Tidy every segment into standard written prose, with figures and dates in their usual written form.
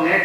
.net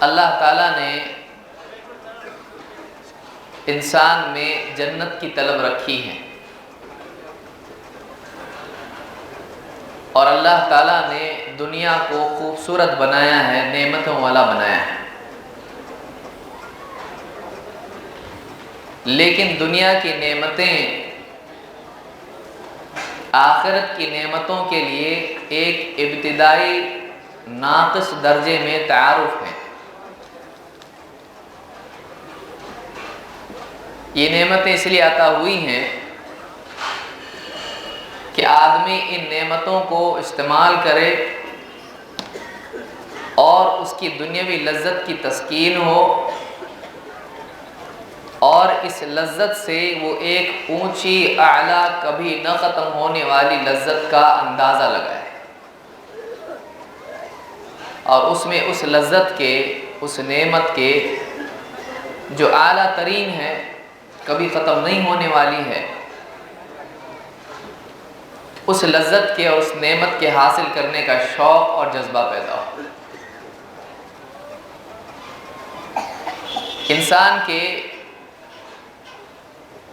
اللہ تعالیٰ نے انسان میں جنت کی طلب رکھی ہے، اور اللہ تعالیٰ نے دنیا کو خوبصورت بنایا ہے، نعمتوں والا بنایا ہے، لیکن دنیا کی نعمتیں آخرت کی نعمتوں کے لیے ایک ابتدائی ناقص درجے میں تعارف ہے۔ یہ نعمتیں اس لیے عطا ہوئی ہیں کہ آدمی ان نعمتوں کو استعمال کرے اور اس کی دنیاوی لذت کی تسکین ہو، اور اس لذت سے وہ ایک اونچی اعلیٰ کبھی نہ ختم ہونے والی لذت کا اندازہ لگائے، اور اس میں اس لذت کے، اس نعمت کے جو اعلیٰ ترین ہے، کبھی ختم نہیں ہونے والی ہے، اس لذت کے اور اس نعمت کے حاصل کرنے کا شوق اور جذبہ پیدا ہو۔ انسان کے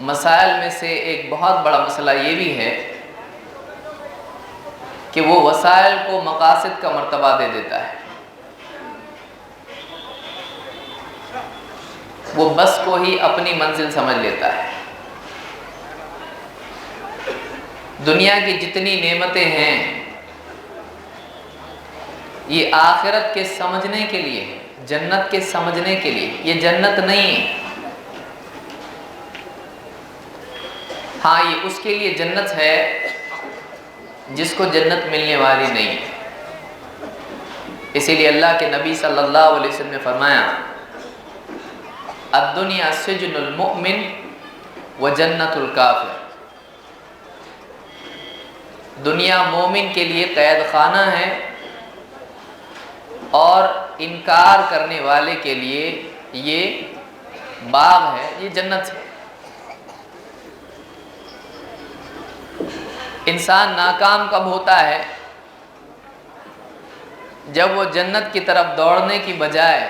مسائل میں سے ایک بہت بڑا مسئلہ یہ بھی ہے کہ وہ وسائل کو مقاصد کا مرتبہ دے دیتا ہے، وہ بس کو ہی اپنی منزل سمجھ لیتا ہے۔ دنیا کی جتنی نعمتیں ہیں یہ آخرت کے سمجھنے کے لیے، جنت کے سمجھنے کے لیے، یہ جنت نہیں ہے۔ ہاں، یہ اس کے لیے جنت ہے جس کو جنت ملنے والی نہیں ہے۔ اسی لیے اللہ کے نبی صلی اللہ علیہ وسلم نے فرمایا، الدنیا سجن المؤمن وجنت الکافر، دنیا مومن کے لیے قید خانہ ہے اور انکار کرنے والے کے لیے یہ باغ ہے، یہ جنت ہے۔ انسان ناکام کب ہوتا ہے؟ جب وہ جنت کی طرف دوڑنے کی بجائے،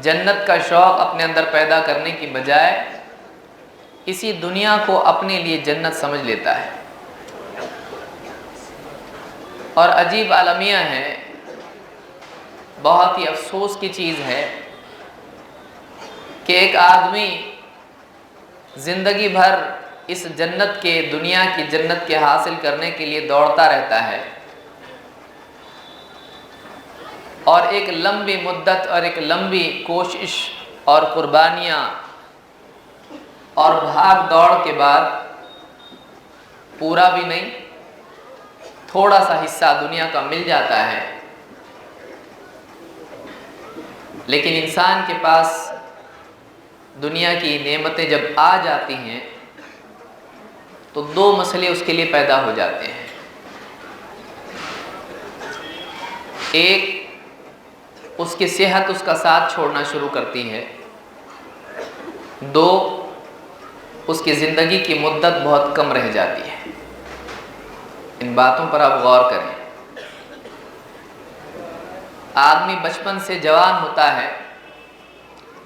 جنت کا شوق اپنے اندر پیدا کرنے کی بجائے اسی دنیا کو اپنے لیے جنت سمجھ لیتا ہے۔ اور عجیب عالمیہ ہے، بہت ہی افسوس کی چیز ہے کہ ایک آدمی زندگی بھر اس جنت کے، دنیا کی جنت کے حاصل کرنے کے لیے دوڑتا رہتا ہے، اور ایک لمبی مدت اور ایک لمبی کوشش اور قربانیاں اور بھاگ دوڑ کے بعد پورا بھی نہیں، تھوڑا سا حصہ دنیا کا مل جاتا ہے، لیکن انسان کے پاس دنیا کی نعمتیں جب آ جاتی ہیں تو دو مسئلے اس کے لیے پیدا ہو جاتے ہیں۔ ایک، اس کی صحت اس کا ساتھ چھوڑنا شروع کرتی ہے۔ دو، اس کی زندگی کی مدت بہت کم رہ جاتی ہے۔ ان باتوں پر آپ غور کریں۔ آدمی بچپن سے جوان ہوتا ہے،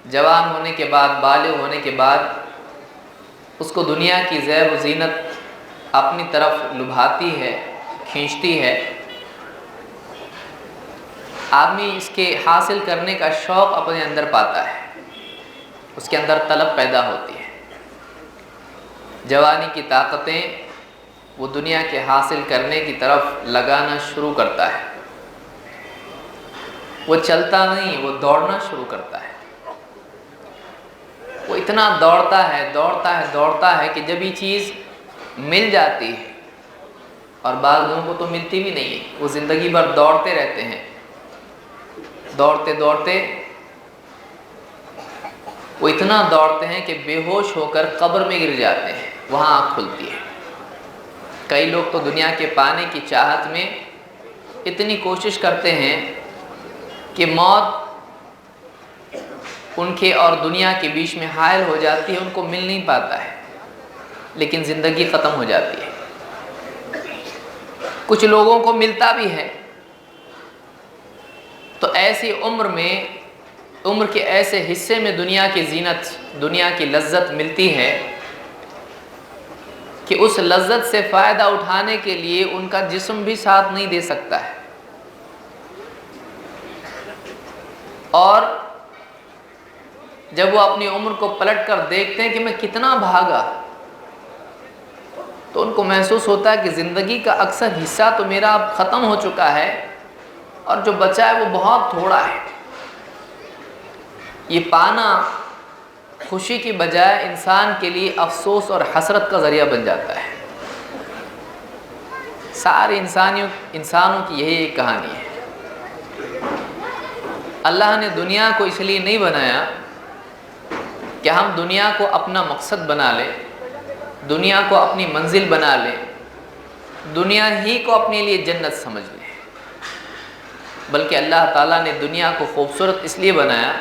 جوان ہونے کے بعد، بالغ ہونے کے بعد اس کو دنیا کی زیب و زینت اپنی طرف لبھاتی ہے، کھینچتی ہے۔ آدمی اس کے حاصل کرنے کا شوق اپنے اندر پاتا ہے، اس کے اندر طلب پیدا ہوتی ہے۔ جوانی کی طاقتیں وہ دنیا کے حاصل کرنے کی طرف لگانا شروع کرتا ہے۔ وہ چلتا نہیں، وہ دوڑنا شروع کرتا ہے۔ وہ اتنا دوڑتا ہے کہ جب یہ چیز مل جاتی ہے، اور بعض لوگوں کو تو ملتی بھی نہیں ہے، وہ زندگی بھر دوڑتے رہتے ہیں، دوڑتے وہ اتنا دوڑتے ہیں کہ بے ہوش ہو کر قبر میں گر جاتے ہیں، وہاں آنکھ کھلتی ہے۔ کئی لوگ تو دنیا کے پانے کی چاہت میں اتنی کوشش کرتے ہیں کہ موت ان کے اور دنیا کے بیچ میں حائل ہو جاتی ہے، ان کو مل نہیں پاتا ہے، لیکن زندگی ختم ہو جاتی ہے۔ کچھ لوگوں کو ملتا بھی ہے، تو ایسی عمر کے ایسے حصے میں دنیا کی زینت، دنیا کی لذت ملتی ہے کہ اس لذت سے فائدہ اٹھانے کے لیے ان کا جسم بھی ساتھ نہیں دے سکتا ہے، اور جب وہ اپنی عمر کو پلٹ کر دیکھتے ہیں کہ میں کتنا بھاگا، تو ان کو محسوس ہوتا ہے کہ زندگی کا اکثر حصہ تو میرا اب ختم ہو چکا ہے اور جو بچا ہے وہ بہت تھوڑا ہے۔ یہ پانا خوشی کی بجائے انسان کے لیے افسوس اور حسرت کا ذریعہ بن جاتا ہے۔ سارے انسانوں کی یہی ایک کہانی ہے۔ اللہ نے دنیا کو اس لیے نہیں بنایا کہ ہم دنیا کو اپنا مقصد بنا لیں، دنیا کو اپنی منزل بنا لیں، دنیا ہی کو اپنے لیے جنت سمجھ لیں، بلکہ اللہ تعالیٰ نے دنیا کو خوبصورت اس لیے بنایا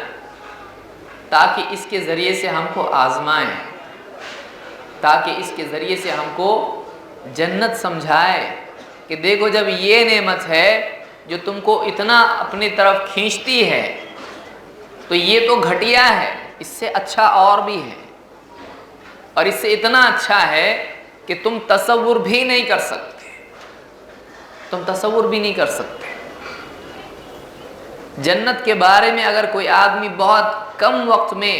تاکہ اس کے ذریعے سے ہم کو آزمائیں، تاکہ اس کے ذریعے سے ہم کو جنت سمجھائے کہ دیکھو جب یہ نعمت ہے جو تم کو اتنا اپنی طرف کھینچتی ہے تو یہ تو گھٹیا ہے، اس سے اچھا اور بھی ہے، اور اس سے اتنا اچھا ہے کہ تم تصور بھی نہیں کر سکتے، تم تصور بھی نہیں کر سکتے۔ جنت کے بارے میں اگر کوئی آدمی بہت کم وقت میں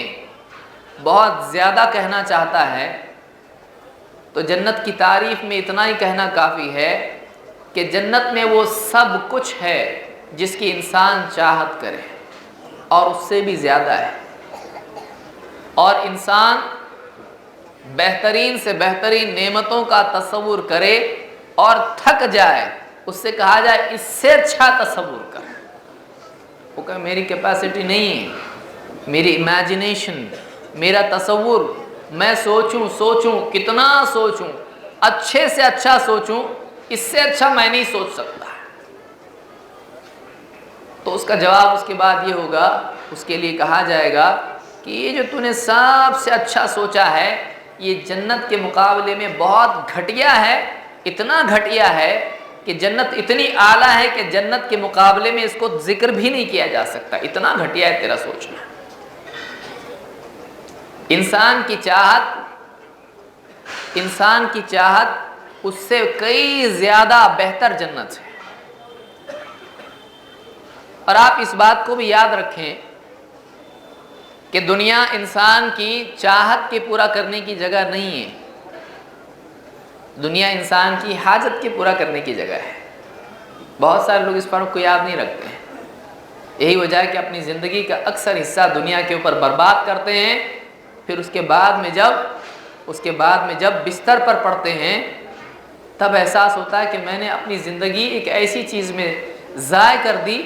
بہت زیادہ کہنا چاہتا ہے تو جنت کی تعریف میں اتنا ہی کہنا کافی ہے کہ جنت میں وہ سب کچھ ہے جس کی انسان چاہت کرے اور اس سے بھی زیادہ ہے، اور انسان بہترین سے بہترین نعمتوں کا تصور کرے اور تھک جائے، اس سے کہا جائے اس سے اچھا تصور کر، وہ کہے میری کیپیسٹی نہیں ہے، میری امیجنیشن، میرا تصور، میں سوچوں کتنا سوچوں، اچھے سے اچھا سوچوں، اس سے اچھا میں نہیں سوچ سکتا۔ تو اس کا جواب اس کے بعد یہ ہوگا، اس کے لیے کہا جائے گا کہ یہ جو تو نے سب سے اچھا سوچا ہے یہ جنت کے مقابلے میں بہت گھٹیا ہے، اتنا گھٹیا ہے کہ جنت اتنی اعلیٰ ہے کہ جنت کے مقابلے میں اس کو ذکر بھی نہیں کیا جا سکتا، اتنا گھٹیا ہے تیرا سوچنا۔ انسان کی چاہت اس سے کئی زیادہ بہتر جنت ہے۔ اور آپ اس بات کو بھی یاد رکھیں کہ دنیا انسان کی چاہت کے پورا کرنے کی جگہ نہیں ہے، دنیا انسان کی حاجت کے پورا کرنے کی جگہ ہے۔ بہت سارے لوگ اس فرق کو یاد نہیں رکھتے ہیں، یہی وجہ ہے کہ اپنی زندگی کا اکثر حصہ دنیا کے اوپر برباد کرتے ہیں، پھر اس کے بعد میں جب بستر پر پڑتے ہیں تب احساس ہوتا ہے کہ میں نے اپنی زندگی ایک ایسی چیز میں ضائع کر دی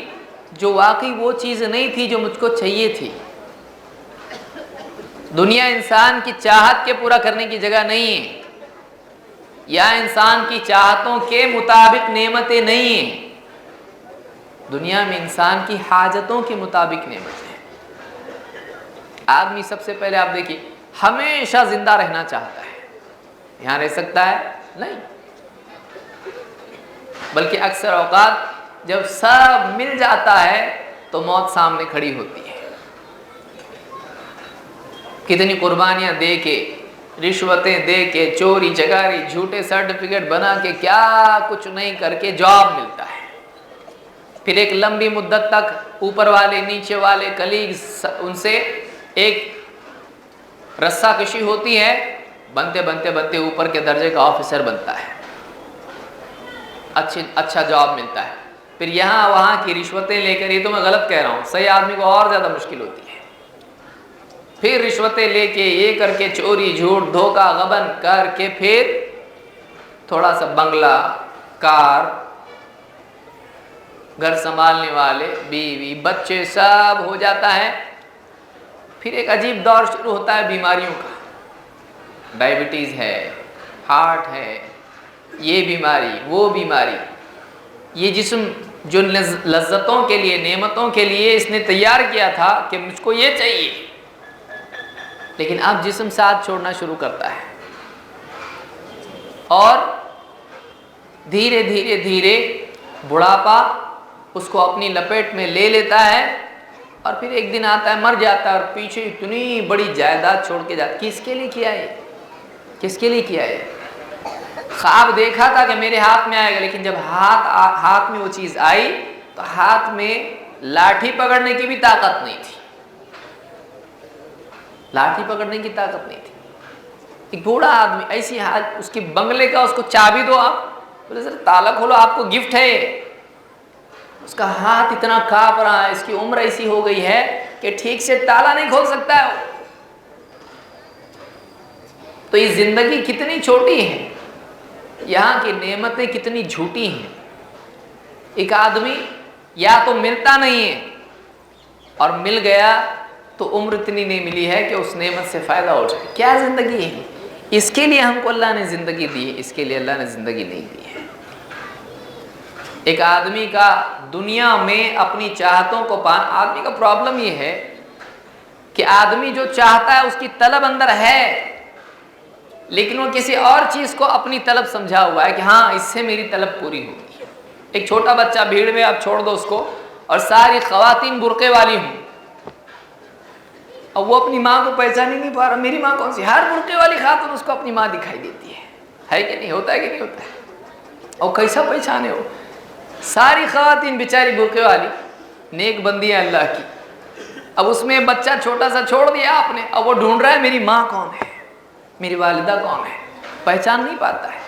جو واقعی وہ چیز نہیں تھی جو مجھ کو چاہیے تھی۔ دنیا انسان کی چاہت کے پورا کرنے کی جگہ نہیں ہے، یا انسان کی چاہتوں کے مطابق نعمتیں نہیں ہیں، دنیا میں انسان کی حاجتوں کے مطابق نعمتیں ہیں۔ آدمی سب سے پہلے آپ دیکھیے ہمیشہ زندہ رہنا چاہتا ہے، یہاں رہ سکتا ہے نہیں، بلکہ اکثر اوقات جب سب مل جاتا ہے تو موت سامنے کھڑی ہوتی ہے۔ کتنی قربانیاں دے کے، رشوتیں دے کے، چوری چکاری، جھوٹے سرٹیفکیٹ بنا کے، کیا کچھ نہیں کر کے جاب ملتا ہے، پھر ایک لمبی مدت تک اوپر والے نیچے والے کلیگز ان سے ایک رسہ کشی ہوتی ہے، بنتے اوپر کے درجے کا آفیسر بنتا ہے، اچھا جاب ملتا ہے، پھر یہاں وہاں کی رشوتیں لے کر، یہ تو میں غلط کہہ رہا ہوں، صحیح آدمی کو اور زیادہ مشکل ہوتی ہے، پھر رشوتیں لے کے، یہ کر کے، چوری جھوٹ دھوکہ غبن کر کے، پھر تھوڑا سا بنگلہ، کار، گھر سنبھالنے والے، بیوی، بچے سب ہو جاتا ہے، پھر ایک عجیب دور شروع ہوتا ہے بیماریوں کا، ڈائبٹیز ہے، ہارٹ ہے، یہ بیماری وہ بیماری، یہ جسم جو لذتوں کے لیے، نعمتوں کے لیے اس نے تیار کیا تھا کہ مجھ کو یہ چاہیے، لیکن اب جسم ساتھ چھوڑنا شروع کرتا ہے، اور دھیرے دھیرے بڑھاپا اس کو اپنی لپیٹ میں لے لیتا ہے اور پھر ایک دن آتا ہے مر جاتا ہے اور پیچھے اتنی بڑی جائیداد چھوڑ کے جاتا. کس کے لیے کیا ہے؟ کس کے لیے کیا ہے؟ خواب دیکھا تھا کہ میرے ہاتھ میں آئے گا، لیکن جب ہاتھ میں وہ چیز آئی تو ہاتھ میں لاٹھی پکڑنے کی بھی طاقت نہیں تھی. لاٹھی پکڑنے کی طاقت نہیں تھی. ایک بوڑھا آدمی ایسی حالت، اس کے بنگلے کا اس کو چابی دو آپ، بولے سر تالا کھولو، آپ کو گفٹ ہے. اس کا ہاتھ اتنا کانپ رہا ہے، اس کی عمر ایسی ہو گئی ہے کہ ٹھیک سے تالا نہیں کھول سکتا ہے. تو یہ زندگی کتنی چھوٹی ہے، یہاں کی نعمتیں کتنی جھوٹی ہیں. ایک آدمی یا تو ملتا نہیں ہے اور مل گیا تو عمر اتنی نہیں ملی ہے کہ اس نعمت سے فائدہ ہو جائے. کیا زندگی ہے؟ اس کے لیے ہم کو اللہ نے زندگی دی ہے، اس کے لیے اللہ نے زندگی نہیں دی ہے. ایک آدمی کا دنیا میں اپنی چاہتوں کو آدمی کا پرابلم یہ ہے کہ آدمی جو چاہتا ہے اس کی طلب اندر ہے، لیکن وہ کسی اور چیز کو اپنی طلب سمجھا ہوا ہے کہ ہاں اس سے میری طلب پوری ہوگی. ایک چھوٹا بچہ بھیڑ میں آپ چھوڑ دو اس کو، اور ساری خواتین برقعے والی ہوں، اور وہ اپنی ماں کو پہچان ہی نہیں پا رہا. میری ماں کون سی؟ ہر برقعے والی خاتون اس کو اپنی ماں دکھائی دیتی ہے کہ نہیں؟ ہوتا ہے کہ نہیں ہوتا ہے؟ اور کیسا پہچانے ہو؟ ساری خواتین بیچاری برقعے والی نیک بندی ہے اللہ کی. اب اس میں بچہ چھوٹا سا چھوڑ دیا آپ نے، اب وہ ڈھونڈ رہا ہے میری ماں کون ہے، میری والدہ کون ہے، پہچان نہیں پاتا ہے.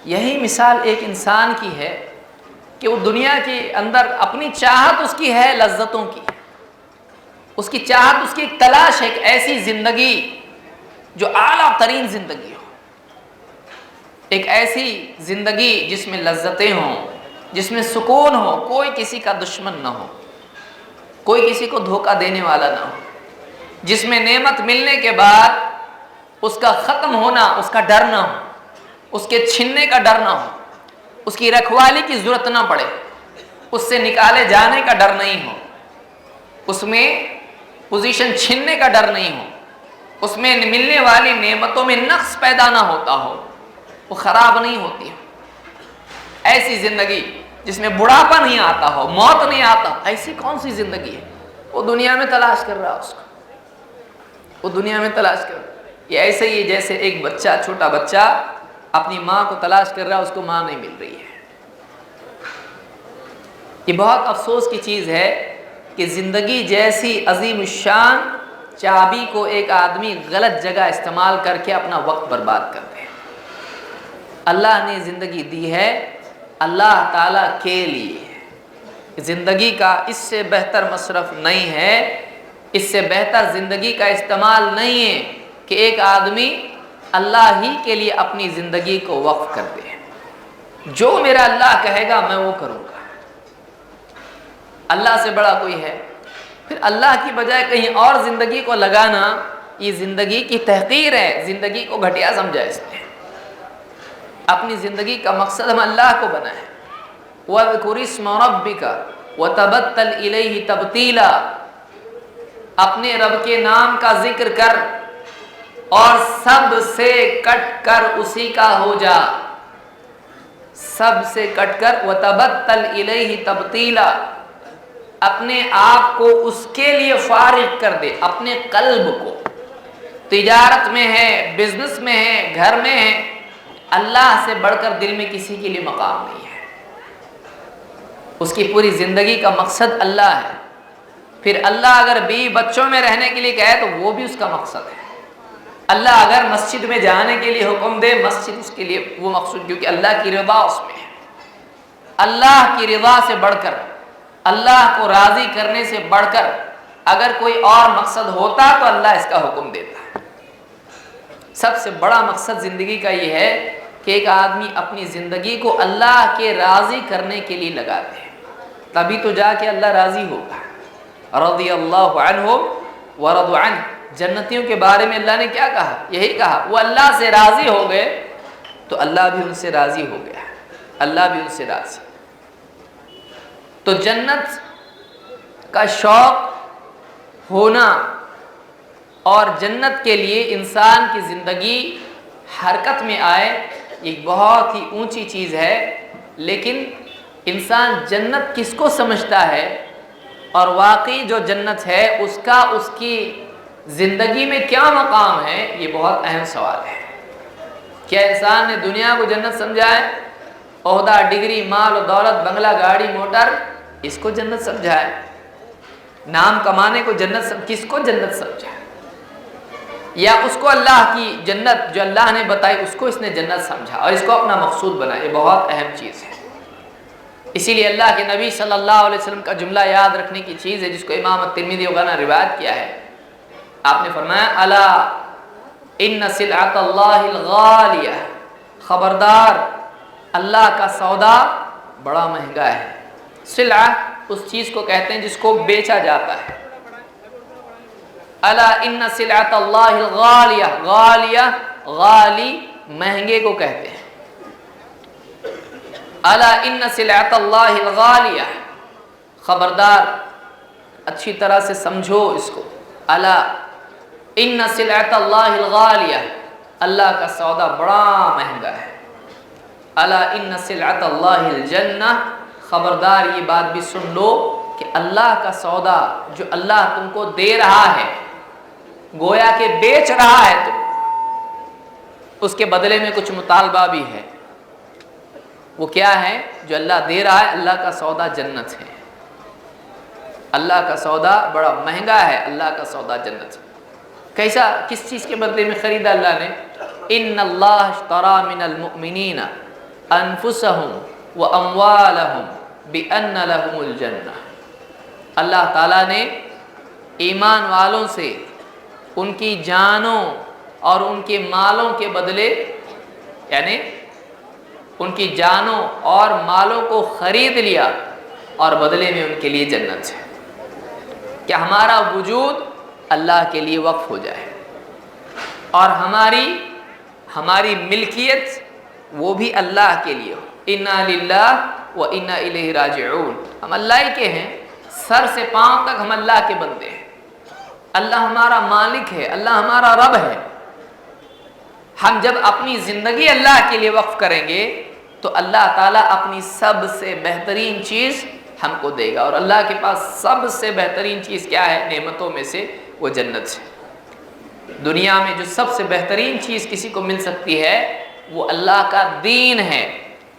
یہی مثال ایک انسان کی ہے کہ وہ دنیا کے اندر اپنی چاہت اس کی ہے لذتوں کی، اس کی چاہت، اس کی ایک تلاش ہے، ایک ایسی زندگی جو اعلیٰ ترین زندگی ہو، ایک ایسی زندگی جس میں لذتیں ہوں، جس میں سکون ہو، کوئی کسی کا دشمن نہ ہو، کوئی کسی کو دھوکہ دینے والا نہ ہو، جس میں نعمت ملنے کے بعد اس کا ختم ہونا، اس کا ڈر نہ ہو، اس کے چھننے کا ڈر نہ ہو، اس کی رکھوالی کی ضرورت نہ پڑے، اس سے نکالے جانے کا ڈر نہیں ہو، اس میں پوزیشن چھننے کا ڈر نہیں ہو، اس میں ملنے والی نعمتوں میں نقص پیدا نہ ہوتا ہو، وہ خراب نہیں ہوتی ہو. ایسی زندگی جس میں بڑھاپا نہیں آتا ہو، موت نہیں آتا، ایسی کون سی زندگی ہے؟ وہ دنیا میں تلاش کر رہا اس کو، وہ دنیا میں تلاش کر رہا. یہ ایسے ہی جیسے ایک بچہ، چھوٹا بچہ اپنی ماں کو تلاش کر رہا ہے، اس کو ماں نہیں مل رہی ہے. یہ بہت افسوس کی چیز ہے کہ زندگی جیسی عظیم الشان چابی کو ایک آدمی غلط جگہ استعمال کر کے اپنا وقت برباد کر دے. اللہ نے زندگی دی ہے اللہ تعالیٰ کے لیے. زندگی کا اس سے بہتر مصرف نہیں ہے، اس سے بہتر زندگی کا استعمال نہیں ہے کہ ایک آدمی اللہ ہی کے لیے اپنی زندگی کو وقف کر دے. جو میرا اللہ کہے گا میں وہ کروں گا. اللہ سے بڑا کوئی ہے؟ پھر اللہ کی بجائے کہیں اور زندگی کو لگانا، یہ زندگی کی تحقیر ہے، زندگی کو گھٹیا سمجھا اس نے. اپنی زندگی کا مقصد ہم اللہ کو بنائیں. وَاذْكُرِ اسْمَ رَبِّكَ وَتَبَتَّلْ إِلَيْهِ تَبْتِيلًا، اپنے رب کے نام کا ذکر کر اور سب سے کٹ کر اسی کا ہو جا، سب سے کٹ کر. وَتَبَتَّلْ إِلَيْهِ تَبْتِيلًا، اپنے آپ کو اس کے لیے فارغ کر دے، اپنے قلب کو. تجارت میں ہے، بزنس میں ہے، گھر میں ہے، اللہ سے بڑھ کر دل میں کسی کے لیے مقام نہیں ہے. اس کی پوری زندگی کا مقصد اللہ ہے. پھر اللہ اگر بیوی بچوں میں رہنے کے لیے کہے تو وہ بھی اس کا مقصد ہے. اللہ اگر مسجد میں جانے کے لیے حکم دے، مسجد اس کے لیے وہ مقصود، کیونکہ اللہ کی رضا اس میں ہے. اللہ کی رضا سے بڑھ کر، اللہ کو راضی کرنے سے بڑھ کر اگر کوئی اور مقصد ہوتا تو اللہ اس کا حکم دیتا. سب سے بڑا مقصد زندگی کا یہ ہے کہ ایک آدمی اپنی زندگی کو اللہ کے راضی کرنے کے لیے لگا دے، تبھی تو جا کے اللہ راضی ہوگا. رضی اللہ عنہم ورضوا عنہ. جنتیوں کے بارے میں اللہ نے کیا کہا؟ یہی کہا وہ اللہ سے راضی ہو گئے تو اللہ بھی ان سے راضی ہو گیا، اللہ بھی ان سے راضی. تو جنت کا شوق ہونا اور جنت کے لیے انسان کی زندگی حرکت میں آئے، ایک بہت ہی اونچی چیز ہے. لیکن انسان جنت کس کو سمجھتا ہے اور واقعی جو جنت ہے اس کا اس کی زندگی میں کیا مقام ہے، یہ بہت اہم سوال ہے۔ کیا انسان نے دنیا کو جنت سمجھا ہے؟ عہدہ، ڈگری، مال و دولت، بنگلہ، گاڑی، موٹر، اس کو جنت سمجھا ہے؟ نام کمانے کو جنت کس کو جنت سمجھا ہے؟ یا اس کو اللہ کی جنت جو اللہ نے بتائی اس کو اس نے جنت سمجھا اور اس کو اپنا مقصود بنا؟ یہ بہت اہم چیز ہے۔ اسی لیے اللہ کے نبی صلی اللہ علیہ وسلم کا جملہ یاد رکھنے کی چیز ہے، جس کو امام الترمذی وغیرہ نے روایت کیا ہے۔ آپ نے فرمایا الا ان سلعۃ اللہ الغالیہ، خبردار اللہ کا سودا بڑا مہنگا ہے۔ سلعہ اس چیز کو کہتے ہیں جس کو بیچا جاتا ہے۔ الا ان سلعۃ اللہ الغالیہ، غالیہ غالی مہنگے کو کہتے ہیں۔ الا ان سلعۃ اللہ الغالیہ، خبردار اچھی طرح سے سمجھو اس کو۔ الا ان سلعۃ اللہ الغالیہ، اللہ کا سودا بڑا مہنگا ہے۔ الا ان سلعۃ اللہ الجنہ، خبردار یہ بات بھی سن لو کہ اللہ کا سودا جو اللہ تم کو دے رہا ہے، گویا کہ بیچ رہا ہے تم، اس کے بدلے میں کچھ مطالبہ بھی ہے۔ وہ کیا ہے جو اللہ دے رہا ہے؟ اللہ کا سودا جنت ہے۔ اللہ کا سودا بڑا مہنگا ہے، اللہ کا سودا جنت ہے۔ کیسا، کس چیز کے بدلے میں خریدا اللہ نے؟ ان اللہ اشترى من المؤمنین انفسهم واموالهم بان لهم الجنہ، اللہ تعالیٰ نے ایمان والوں سے ان کی جانوں اور ان کے مالوں کے بدلے، یعنی ان کی جانوں اور مالوں کو خرید لیا اور بدلے میں ان کے لیے جنت ہے۔ کہ ہمارا وجود اللہ کے لیے وقف ہو جائے اور ہماری ملکیت وہ بھی اللہ کے لیے ہو۔ انا للہ و انا الیہ راجعون، ہم اللہ ہی کے ہیں، سر سے پاؤں تک ہم اللہ کے بندے ہیں۔ اللہ ہمارا مالک ہے، اللہ ہمارا رب ہے۔ ہم جب اپنی زندگی اللہ کے لیے وقف کریں گے تو اللہ تعالیٰ اپنی سب سے بہترین چیز ہم کو دے گا، اور اللہ کے پاس سب سے بہترین چیز کیا ہے؟ نعمتوں میں سے وہ جنت ہے۔ دنیا میں جو سب سے بہترین چیز کسی کو مل سکتی ہے وہ اللہ کا دین ہے،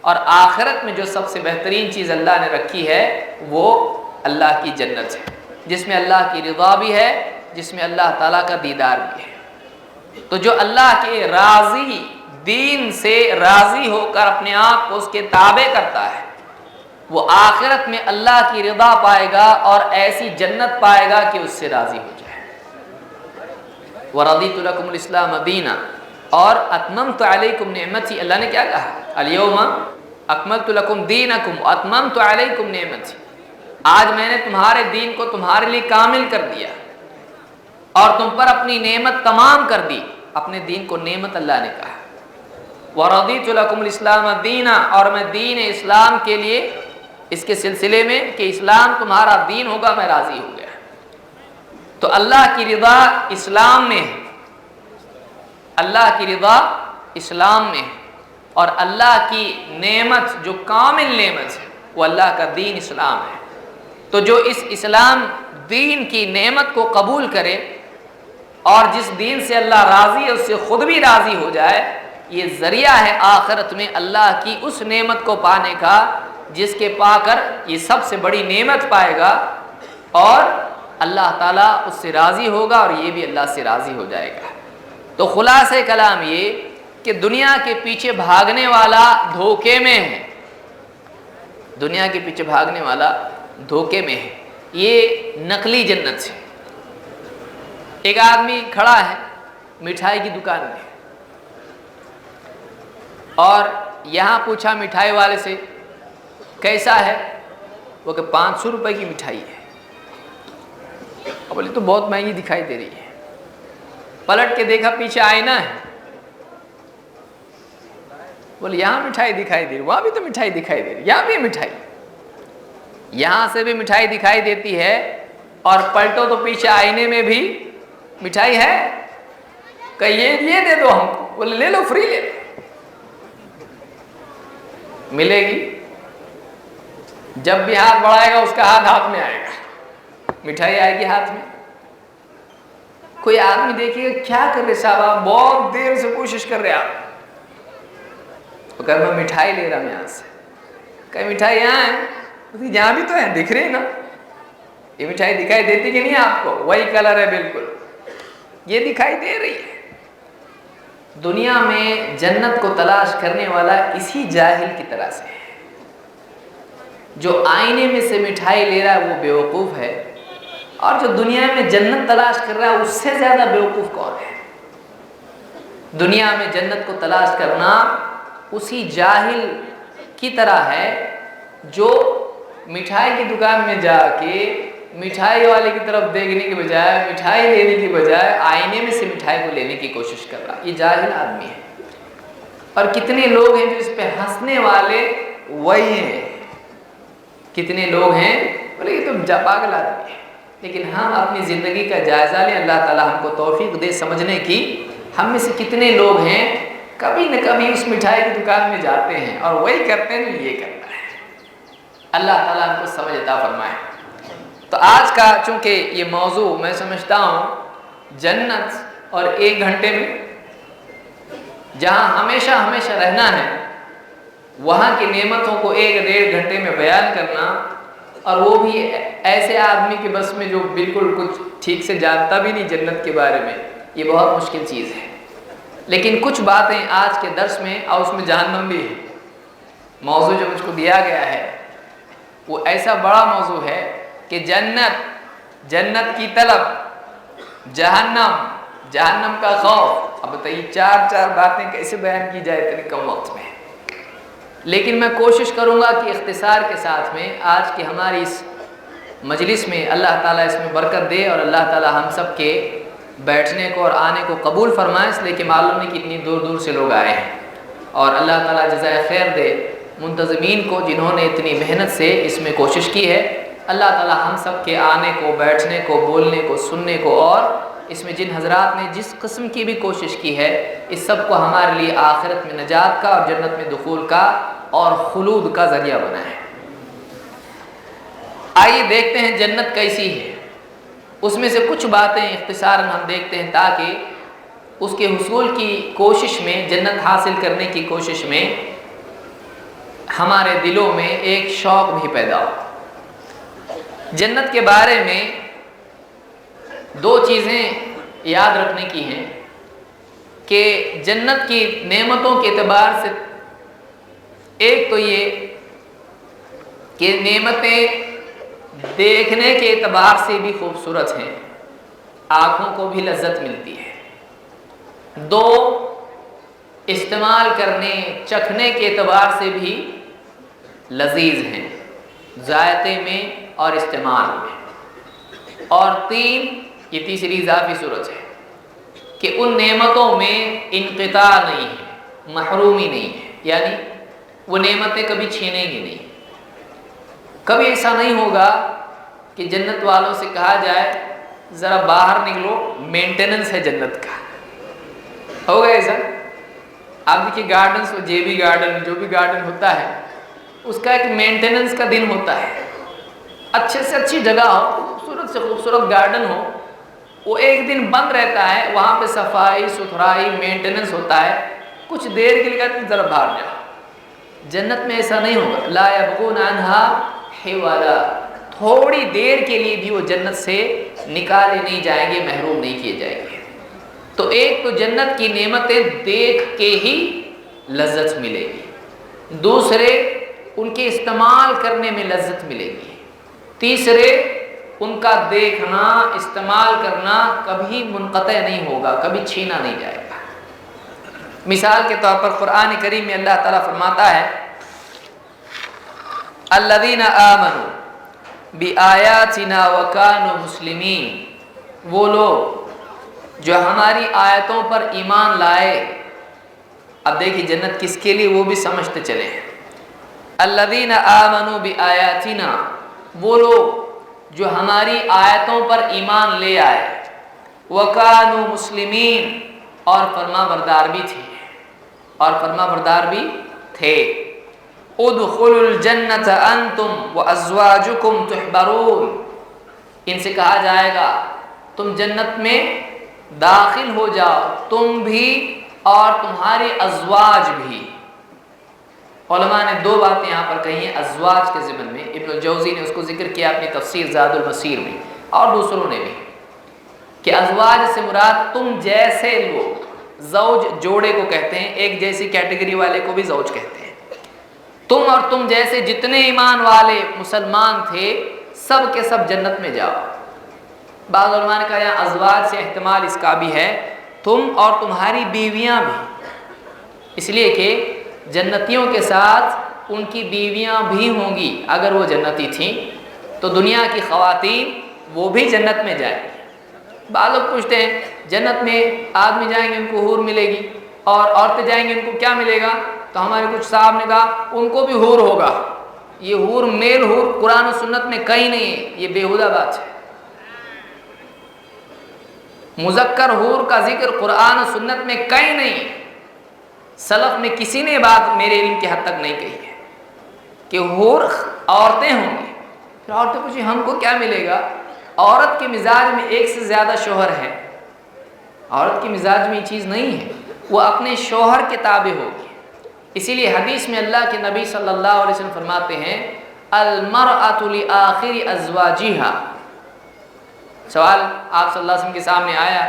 اور آخرت میں جو سب سے بہترین چیز اللہ نے رکھی ہے وہ اللہ کی جنت ہے، جس میں اللہ کی رضا بھی ہے، جس میں اللہ تعالیٰ کا دیدار بھی ہے۔ تو جو اللہ کے راضی دین سے راضی ہو کر اپنے آپ کو اس کے تابع کرتا ہے، وہ آخرت میں اللہ کی رضا پائے گا اور ایسی جنت پائے گا کہ اس سے راضی ہو جائے۔ وَرَضِيتُ لَكُمُ الْإِسْلَامَ دِينًا، اور اتممت علیکم نعمتی، اللہ نے کیا کہا؟ الیوم اکملت لکم دینکم واتممت علیکم نعمتی، آج میں نے تمہارے دین کو تمہارے لیے کامل کر دیا اور تم پر اپنی نعمت تمام کر دی۔ اپنے دین کو نعمت اللہ نے کہا۔ وَرَضِيتُ لَكُمُ الْإِسْلَامَ دِينًا، اور میں دین اسلام کے لیے اس کے سلسلے میں کہ اسلام تمہارا دین ہوگا میں راضی ہو گیا۔ تو اللہ کی رضا اسلام میں ہے، اللہ کی رضا اسلام میں ہے، اور اللہ کی نعمت جو کامل نعمت ہے وہ اللہ کا دین اسلام ہے۔ تو جو اس اسلام دین کی نعمت کو قبول کرے اور جس دین سے اللہ راضی ہے اس سے خود بھی راضی ہو جائے، یہ ذریعہ ہے آخرت میں اللہ کی اس نعمت کو پانے کا جس کے پا کر یہ سب سے بڑی نعمت پائے گا، اور اللہ تعالیٰ اس سے راضی ہوگا اور یہ بھی اللہ سے راضی ہو جائے گا۔ تو خلاصہ کلام یہ کہ دنیا کے پیچھے بھاگنے والا دھوکے میں ہے، دنیا کے پیچھے بھاگنے والا دھوکے میں ہے، یہ نقلی جنت ہے۔ ایک آدمی کھڑا ہے مٹھائی کی دکان میں اور یہاں پوچھا مٹھائی والے سے کیسا ہے؟ وہ کہ 500 روپے کی مٹھائی ہے۔ اور بولے تو بہت مہنگی دکھائی دے رہی ہے۔ پلٹ کے دیکھا پیچھے آئینہ ہے، بولے یہاں مٹھائی دکھائی دے رہی، وہاں بھی تو مٹھائی دکھائی دے رہی، یہاں بھی مٹھائی، یہاں سے بھی مٹھائی دکھائی دیتی ہے اور پلٹو تو پیچھے آئینے میں بھی مٹھائی ہے، کہ یہ دے دو ہم کو، بولے لے لو، فری لے لو، ملے گی؟ جب بھی ہاتھ بڑھائے گا اس کا ہاتھ میں آئے گا، مٹھائی آئے گی ہاتھ میں۔ کوئی آدمی دیکھیے گا کیا کر رہے صاحب، آپ بہت دیر سے کوشش کر رہے آپ، تو کہ میں مٹھائی لے رہا ہوں یہاں سے، کہ مٹھائی یہاں ہے، یہاں بھی تو ہے، دکھ رہی نا، یہ مٹھائی دکھائی دیتی کہ نہیں آپ کو؟ وہی کلر ہے بالکل، یہ دکھائی دے رہی ہے۔ دنیا میں جنت کو تلاش کرنے والا اسی جاہل کی طرح سے ہے، جو آئینے میں سے مٹھائی لے رہا ہے وہ بیوقوف ہے، اور جو دنیا میں جنت تلاش کر رہا ہے اس سے زیادہ بیوقوف کون ہے؟ دنیا میں جنت کو تلاش کرنا اسی جاہل کی طرح ہے جو مٹھائی کی دکان میں جا کے مٹھائی والے کی طرف دیکھنے کے بجائے، مٹھائی لینے کی بجائے آئینے میں سے مٹھائی کو لینے کی کوشش کر رہا، یہ جاہل آدمی ہے۔ اور کتنے لوگ ہیں جو اس پہ ہنسنے والے وہی ہیں، کتنے لوگ ہیں بولے یہ تو پاگل آدمی ہے، لیکن ہم اپنی زندگی کا جائزہ لیں، اللہ تعالی ہم کو توفیق دے سمجھنے کی۔ ہم میں سے کتنے لوگ ہیں کبھی نہ کبھی اس مٹھائی کی دکان میں جاتے ہیں اور وہی کرتے ہیں جو یہ کرتا ہے۔ اللہ تعالیٰ ہم کو سمجھ عطا فرمائے۔ تو آج کا چونکہ یہ موضوع میں سمجھتا ہوں جنت اور 1 گھنٹے میں جہاں ہمیشہ ہمیشہ رہنا ہے، وہاں کی نعمتوں کو 1-1.5 گھنٹے میں بیان کرنا، اور وہ بھی ایسے آدمی کے بس میں جو بالکل کچھ ٹھیک سے جانتا بھی نہیں جنت کے بارے میں، یہ بہت مشکل چیز ہے۔ لیکن کچھ باتیں آج کے درس میں، اور اس میں جہنم بھی ہے، موضوع جو مجھ کو دیا گیا ہے وہ ایسا بڑا موضوع ہے کہ جنت کی طلب، جہنم کا خوف، اب بتائیے 4 باتیں کیسے بیان کی جائے اتنے کم وقت میں۔ لیکن میں کوشش کروں گا کہ اختصار کے ساتھ میں آج کی ہماری اس مجلس میں اللہ تعالیٰ اس میں برکت دے، اور اللہ تعالیٰ ہم سب کے بیٹھنے کو اور آنے کو قبول فرمائے، اس لیے کہ معلوم نہیں کہ اتنی دور دور سے لوگ آئے ہیں، اور اللہ تعالیٰ جزائے خیر دے منتظمین کو جنہوں نے اتنی محنت سے اس میں کوشش کی ہے۔ اللہ تعالیٰ ہم سب کے آنے کو، بیٹھنے کو، بولنے کو، سننے کو، اور اس میں جن حضرات نے جس قسم کی بھی کوشش کی ہے، اس سب کو ہمارے لیے آخرت میں نجات کا اور جنت میں دخول کا اور خلود کا ذریعہ بنائے۔ آئیے دیکھتے ہیں جنت کیسی ہے، اس میں سے کچھ باتیں اختصاراً ہم دیکھتے ہیں تاکہ اس کے حصول کی کوشش میں، جنت حاصل کرنے کی کوشش میں ہمارے دلوں میں ایک شوق بھی پیدا ہو۔ جنت کے بارے میں 2 چیزیں یاد رکھنے کی ہیں کہ جنت کی نعمتوں کے اعتبار سے، ایک تو یہ کہ نعمتیں دیکھنے کے اعتبار سے بھی خوبصورت ہیں، آنکھوں کو بھی لذت ملتی ہے۔ 2، استعمال کرنے، چکھنے کے اعتبار سے بھی لذیذ ہیں، ذائقے میں اور استعمال میں۔ اور 3، یہ تیسری اضافی صورت ہے کہ ان نعمتوں میں انقطاع نہیں ہے، محرومی نہیں ہے، یعنی وہ نعمتیں کبھی چھینیں گی نہیں۔ کبھی ایسا نہیں ہوگا کہ جنت والوں سے کہا جائے ذرا باہر نکلو، مینٹیننس ہے جنت کا، ہوگا ایسا؟ آپ دیکھیے گارڈنس، جے بی گارڈن، جو بھی گارڈن ہوتا ہے اس کا ایک مینٹیننس کا دن ہوتا ہے، اچھے سے اچھی جگہ ہو، خوبصورت سے خوبصورت گارڈن ہو، وہ ایک دن بند رہتا ہے، وہاں پہ صفائی ستھرائی مینٹیننس ہوتا ہے، کچھ دیر کے لیے کہتے ہیں ذرا باہر جاؤ۔ جنت میں ایسا نہیں ہوگا، لا یبغون عنہا حولا، تھوڑی دیر کے لیے بھی وہ جنت سے نکالے نہیں جائیں گے، محروم نہیں کیے جائیں گے۔ تو ایک تو جنت کی نعمتیں دیکھ کے ہی لذت ملے گی، دوسرے ان کے استعمال کرنے میں لذت ملے گی، تیسرے ان کا دیکھنا، استعمال کرنا کبھی منقطع نہیں ہوگا، کبھی چھینا نہیں جائے گا۔ مثال کے طور پر قرآن کریم میں اللہ تعالیٰ فرماتا ہے الذین آمنوا بآیاتنا وکانوا مسلمین، وہ لوگ جو ہماری آیتوں پر ایمان لائے۔ اب دیکھیے جنت کس کے لیے وہ بھی سمجھتے چلے ہیں۔ الذین آمنوا بآیاتنا، وہ لوگ جو ہماری آیتوں پر ایمان لے آئے، وکانوا مسلمین، اور فرما بردار بھی تھے، اور فرما بردار بھی تھے۔ ادخلوا الجنت انتم وازواجکم تحبرون، ان سے کہا جائے گا تم جنت میں داخل ہو جاؤ، تم بھی اور تمہارے ازواج بھی۔ علماء نے دو باتیں یہاں پر کہی ہیں ازواج کے ضمن میں، ابن الجوزی نے اس کو ذکر کیا اپنی تفسیر زاد المسیر میں، اور دوسروں نے بھی، کہ ازواج سے مراد تم جیسے لوگ، زوج جوڑے کو کہتے ہیں، ایک جیسی کیٹیگری والے کو بھی زوج کہتے ہیں، تم اور تم جیسے جتنے ایمان والے مسلمان تھے سب کے سب جنت میں جاؤ۔ بعض علماء نے کہا یہاں ازواج سے احتمال اس کا بھی ہے تم اور تمہاری بیویاں بھی، اس لیے کہ جنتیوں کے ساتھ ان کی بیویاں بھی ہوں گی، اگر وہ جنتی تھیں تو دنیا کی خواتین وہ بھی جنت میں جائیں گی۔ بعض لوگ پوچھتے ہیں جنت میں آدمی جائیں گے ان کو حور ملے گی اور عورتیں جائیں گی ان کو کیا ملے گا؟ تو ہمارے کچھ صاحب نے کہا ان کو بھی حور ہوگا۔ یہ حور میل حور قرآن و سنت میں کہیں نہیں ہے، یہ بیہودہ بات ہے۔ مذکر حور کا ذکر قرآن و سنت میں کہیں نہیں، سلف میں کسی نے بات میرے علم کی حد تک نہیں کہی ہے کہ حور عورتیں ہوں گی۔ پھر عورتیں پوچھی ہم کو کیا ملے گا؟ عورت کے مزاج میں ایک سے زیادہ شوہر ہے، عورت کے مزاج میں یہ چیز نہیں ہے، وہ اپنے شوہر کے تابع ہوگی۔ اسی لیے حدیث میں اللہ کے نبی صلی اللہ علیہ وسلم فرماتے ہیں المرأۃ لآخر ازواجہا۔ سوال آپ صلی اللہ علیہ وسلم کے سامنے آیا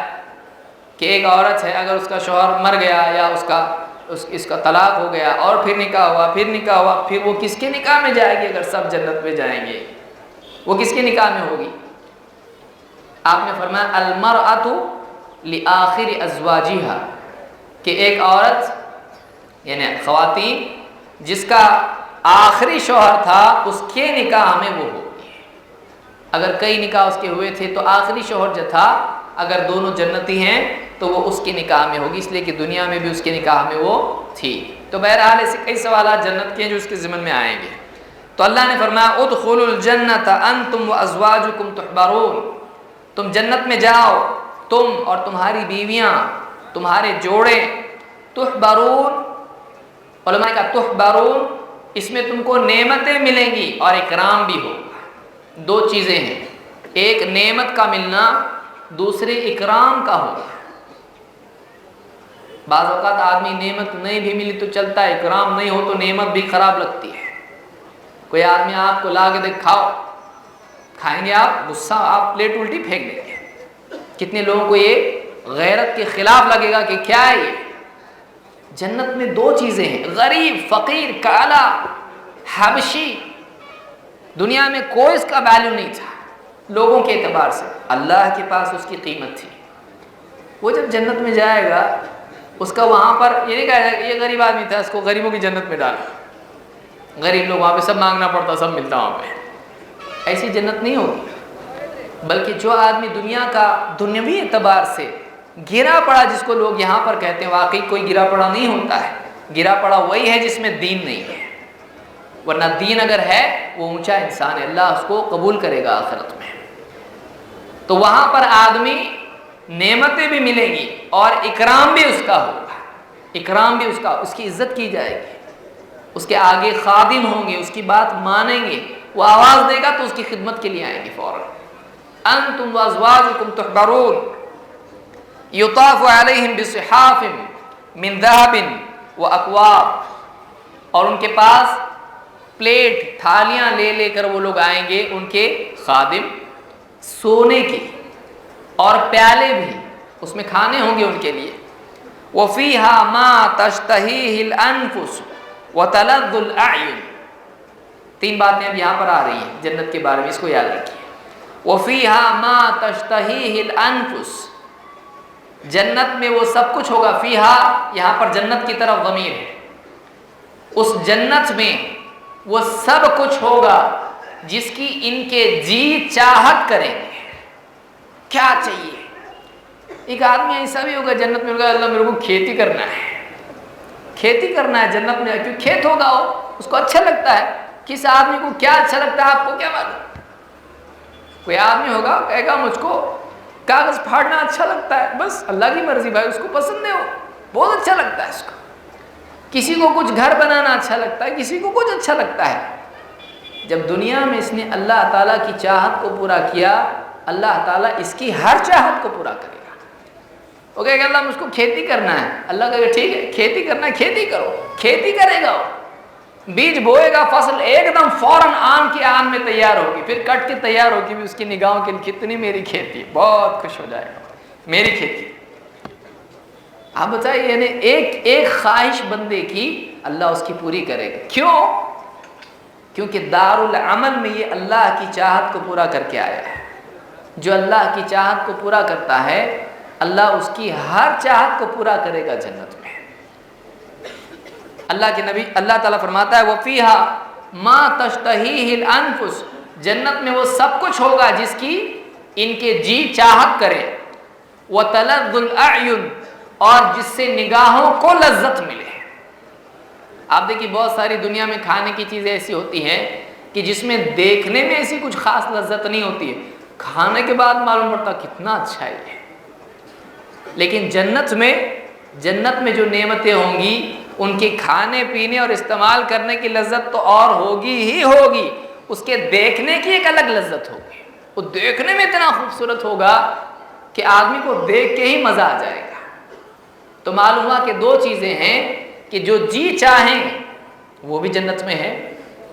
کہ ایک عورت ہے اگر اس کا شوہر مر گیا یا اس کا طلاق ہو گیا اور پھر نکاح ہوا پھر وہ کس کے نکاح میں جائے گی؟ اگر سب جنت میں جائیں گے وہ کس کے نکاح میں ہوگی؟ آپ نے فرمایا المرأۃ لآخر ازواجہا، کہ ایک عورت یعنی خواتین جس کا آخری شوہر تھا اس کے نکاح میں وہ ہوگی۔ اگر کئی نکاح اس کے ہوئے تھے تو آخری شوہر جو تھا اگر دونوں جنتی ہیں تو وہ اس کے نکاح میں ہوگی، اس لیے کہ دنیا میں بھی اس کے نکاح میں وہ تھی۔ تو بہرحال ایسے کئی سوالات جنت کے ہیں جو اس کے ضمن میں آئیں گے۔ تو اللہ نے فرمایا ادخلوا الجنت انتم وازواجکم تحبرون، تم جنت میں جاؤ تم اور تمہاری بیویاں، تمہارے جوڑے، تحبرون، علماء نے کہا تحبرون اس میں تم کو نعمتیں ملیں گی اور اکرام بھی ہوگا۔ دو چیزیں ہیں، ایک نعمت کا ملنا، دوسرے اکرام کا ہوگا۔ بعض اوقات آدمی نعمت نہیں بھی ملی تو چلتا ہے، اکرام نہیں ہو تو نعمت بھی خراب لگتی ہے۔ کوئی آدمی آپ کو لا کے دے کھاؤ، کھائیں گے آپ، غصہ آپ پلیٹ الٹی پھینک دیں گے۔ کتنے لوگوں کو یہ غیرت کے خلاف لگے گا کہ کیا ہے یہ؟ جنت میں دو چیزیں ہیں، غریب، فقیر، کالا، حبشی، دنیا میں کوئی اس کا ویلیو نہیں تھا لوگوں کے اعتبار سے، اللہ کے پاس اس کی قیمت تھی۔ وہ جب جنت میں جائے گا اس کا وہاں پر یہ نہیں کہا جائے گا یہ غریب آدمی تھا اس کو غریبوں کی جنت میں ڈالا، غریب لوگ وہاں پہ سب مانگنا پڑتا، سب ملتا وہاں پہ، ایسی جنت نہیں ہوگی۔ بلکہ جو آدمی دنیا کا دنیاوی اعتبار سے گرا پڑا، جس کو لوگ یہاں پر کہتے ہیں، واقعی کوئی گرا پڑا نہیں ہوتا ہے، گرا پڑا وہی ہے جس میں دین نہیں ہے، ورنہ دین اگر ہے وہ اونچا انسان ہے، اللہ اس کو قبول کرے گا آخرت میں۔ تو وہاں پر آدمی نعمتیں بھی ملیں گی اور اکرام بھی اس کا ہوگا، اکرام بھی اس کا، اس کی عزت کی جائے گی، اس کے آگے خادم ہوں گے، اس کی بات مانیں گے، وہ آواز دے گا تو اس کی خدمت کے لیے آئیں گے فوراً۔ انتم وازواجکم تحبرون یطاف علیہم بصحاف من ذہب واکواب، اور ان کے پاس پلیٹ، تھالیاں لے لے کر وہ لوگ آئیں گے، ان کے خادم، سونے کی، اور پیالے بھی، اس میں کھانے ہوں گے ان کے لیے۔ وَفِيهَا مَا تَشْتَهِيهِ الْأَنفُسُ وَتَلَذُّ الْأَعْيُنُ، تین باتیں اب یہاں پر آ رہی ہیں جنت کے بارے میں، اس کو یاد رکھیے۔ وَفِيهَا مَا تَشْتَهِيهِ الْأَنفُسُ، جنت میں وہ سب کچھ ہوگا، فیہا یہاں پر جنت کی طرف ضمیر ہے، اس جنت میں وہ سب کچھ ہوگا جس کی ان کے جی چاہت کریں گے۔ کیا چاہیے؟ ایک آدمی ایسا بھی ہوگا جنت میں، ہوگا اللہ میرے کو کھیتی کرنا ہے، کھیتی کرنا ہے جنت میں، کیوں کھیت ہوگا اس کو اچھا لگتا ہے۔ کس آدمی کو کیا اچھا لگتا ہے آپ کو کیا معلوم؟ کوئی آدمی ہوگا کہے گا مجھ کو کاغذ پھاڑنا اچھا لگتا ہے، بس اللہ کی مرضی بھائی، اس کو پسند ہے، وہ بہت اچھا لگتا ہے اس کو۔ کسی کو کچھ گھر بنانا اچھا لگتا ہے، کسی کو کچھ اچھا لگتا ہے. جب دنیا میں اس نے اللہ تعالیٰ کی چاہت کو پورا کیا، اللہ تعالیٰ اس کی ہر چاہت کو پورا کرے گا. وہ کہے گا اللہ مجھ کو کھیتی کرنا ہے، اللہ کہے گا ٹھیک ہے کھیتی کرنا ہے، کھیتی کرو. کھیتی کرے گا، بیج بوئے گا، فصل ایک دم فوراً آن کے آن میں تیار ہوگی، پھر کٹ کے تیار ہوگی بھی اس کی نگاہوں کے لیے کتنی میری کھیتی، بہت خوش ہو جائے گا میری کھیتی. آپ بتائیے، یعنی ایک ایک خواہش بندے کی اللہ اس کی پوری کرے گا. کیوں؟ کیونکہ دارالعمل میں یہ اللہ کی چاہت کو پورا کر کے آیا ہے. جو اللہ کی چاہت کو پورا کرتا ہے، اللہ اس کی ہر چاہت کو پورا کرے گا جنت میں. اللہ کے نبی اللہ تعالیٰ فرماتا ہے وَفِيهَا مَا تَشْتَهِيهِ الْأَنفُسُ، جنت میں وہ سب کچھ ہوگا جس کی ان کے جی چاہت کرے. وَتَلَذُّ الْأَعْيُنُ، اور جس سے نگاہوں کو لذت ملے. آپ دیکھیے بہت ساری دنیا میں کھانے کی چیزیں ایسی ہوتی ہیں کہ جس میں دیکھنے میں ایسی کچھ خاص لذت نہیں ہوتی ہے، کھانے کے بعد معلوم پڑتا کتنا اچھا ہے یہ. لیکن جنت میں جو نعمتیں ہوں گی، ان کے کھانے پینے اور استعمال کرنے کی لذت تو اور ہوگی ہی ہوگی، اس کے دیکھنے کی ایک الگ لذت ہوگی. وہ دیکھنے میں اتنا خوبصورت ہوگا کہ آدمی کو دیکھ کے ہی مزہ آ جائے گا. تو معلوم ہوا کہ دو چیزیں ہیں کہ جو جی چاہیں وہ بھی جنت میں ہے،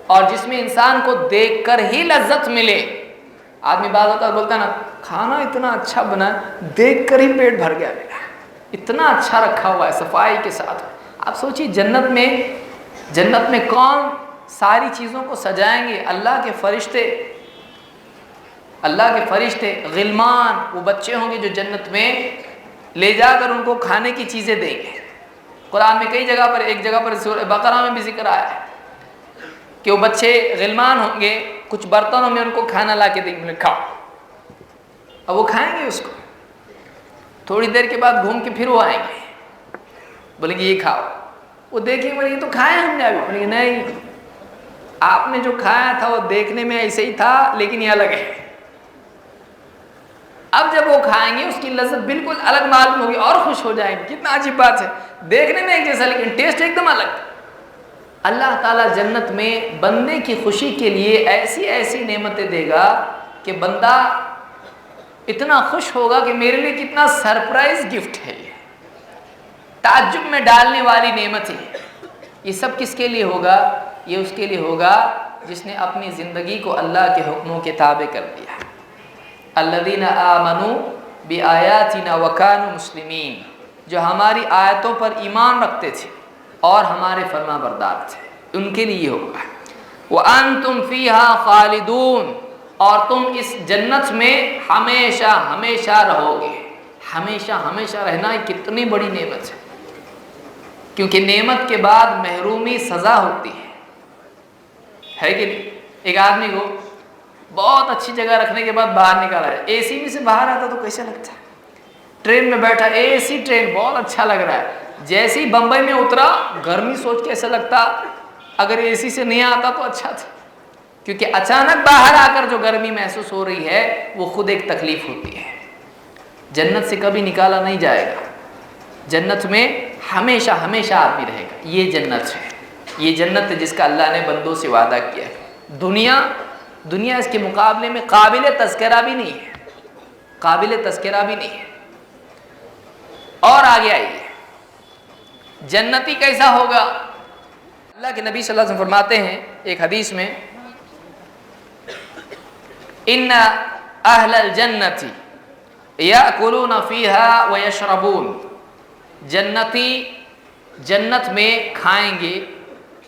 اور جس میں انسان کو دیکھ کر ہی لذت ملے. آدمی بعض اوقات بولتا ہے نا کھانا اتنا اچھا بنا، دیکھ کر ہی پیٹ بھر گیا میرا، اتنا اچھا رکھا ہوا ہے صفائی کے ساتھ. آپ سوچیے جنت میں کون ساری چیزوں کو سجائیں گے؟ اللہ کے فرشتے غلمان، وہ بچے ہوں گے جو جنت میں لے جا کر ان کو کھانے کی چیزیں دیں گے. قرآن میں کئی جگہ پر، ایک جگہ پر سورہ بقرہ میں بھی ذکر آیا ہے کہ وہ بچے غلمان ہوں گے، کچھ برتنوں میں ان کو کھانا لا کے دیں گے، کھاؤ. اب وہ کھائیں گے اس کو، تھوڑی دیر کے بعد گھوم کے پھر وہ آئیں گے، بولیں گے یہ کھاؤ. وہ دیکھیں گے یہ تو کھایا ہم نے ابھی، بولیں گے نہیں آپ نے جو کھایا تھا وہ دیکھنے میں ایسے ہی تھا لیکن یہ الگ ہے. اب جب وہ کھائیں گے اس کی لذت بالکل الگ معلوم ہوگی اور خوش ہو جائیں گے. کتنا عجیب بات ہے، دیکھنے میں ایک جیسا لیکن ٹیسٹ ایک دم الگ. اللہ تعالیٰ جنت میں بندے کی خوشی کے لیے ایسی ایسی نعمتیں دے گا کہ بندہ اتنا خوش ہوگا کہ میرے لیے کتنا سرپرائز گفٹ ہے یہ، تعجب میں ڈالنے والی نعمت ہے. یہ سب کس کے لیے ہوگا؟ یہ اس کے لیے ہوگا جس نے اپنی زندگی کو اللہ کے حکموں کے تابع کر دیا. الذین آمنوا بآیاتنا وکانوا مسلمین، جو ہماری آیتوں پر ایمان رکھتے تھے اور ہمارے فرما بردار تھے، ان کے لیے ہوگا. وَأَنْتُمْ فِيهَا خَالِدُونَ، اور تم اس جنت میں ہمیشہ ہمیشہ رہو گے. ہمیشہ ہمیشہ رہنا کتنی بڑی نعمت ہے، کیونکہ نعمت کے بعد محرومی سزا ہوتی ہے کہ نہیں؟ ایک آدمی کو بہت اچھی جگہ رکھنے کے بعد باہر نکالا ہے، اے سی میں سے باہر آتا تو کیسا لگتا ہے؟ ٹرین میں بیٹھا، اے سی ٹرین بہت اچھا لگ رہا ہے، جیسے ہی بمبئی میں اترا گرمی سوچ کے ایسا لگتا اگر اے سی سے نہیں آتا تو اچھا تھا. کیونکہ اچانک باہر آ کر جو گرمی محسوس ہو رہی ہے وہ خود ایک تکلیف ہوتی ہے. جنت سے کبھی نکالا نہیں جائے گا، جنت میں ہمیشہ ہمیشہ آدمی رہے گا. یہ جنت ہے، یہ جنت ہے جس کا اللہ نے بندوں سے وعدہ کیا ہے. دنیا اس کے مقابلے میں قابل تذکرہ بھی نہیں ہے، قابل تذکرہ بھی نہیں ہے. اور آگے آئیے، جنتی کیسا ہوگا؟ اللہ کے نبی صلی اللہ علیہ وسلم فرماتے ہیں ایک حدیث میں، ان اہل الجنت یاکلون فیہا ویشربون، جنتی جنت میں کھائیں گے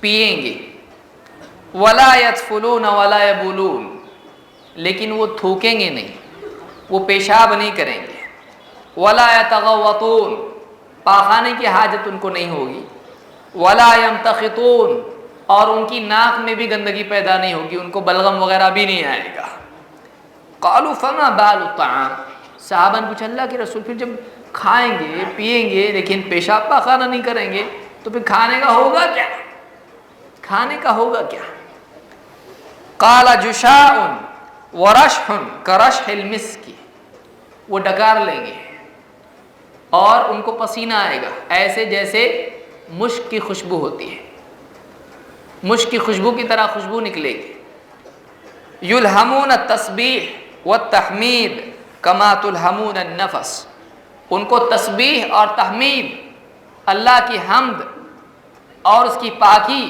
پیئیں گے. ولا یتفلون ولا یبولون، لیکن وہ تھوکیں گے نہیں، وہ پیشاب نہیں کریں گے. ولا یتغوطون، پاخانے کی حاجت ان کو نہیں ہوگی. ولا یمتخطون، اور ان کی ناک میں بھی گندگی پیدا نہیں ہوگی، ان کو بلغم وغیرہ بھی نہیں آئے گا. قالوا فما بال الطعام، صحابہ نے پوچھا اللہ کے رسول پھر جب کھائیں گے پیئیں گے لیکن پیشاب پاخانہ نہیں کریں گے تو پھر کھانے کا ہوگا کیا؟ کھانے کا ہوگا کیا؟ قال جشاء ورشح کرشح المسک، وہ ڈکار لیں گے اور ان کو پسینہ آئے گا ایسے جیسے مشک کی خوشبو ہوتی ہے، مشک کی خوشبو کی طرح خوشبو نکلے گی۔ یلہمون التسبیح والتحمید کما تلہمون النفس، ان کو تسبیح اور تحمید، اللہ کی حمد اور اس کی پاکی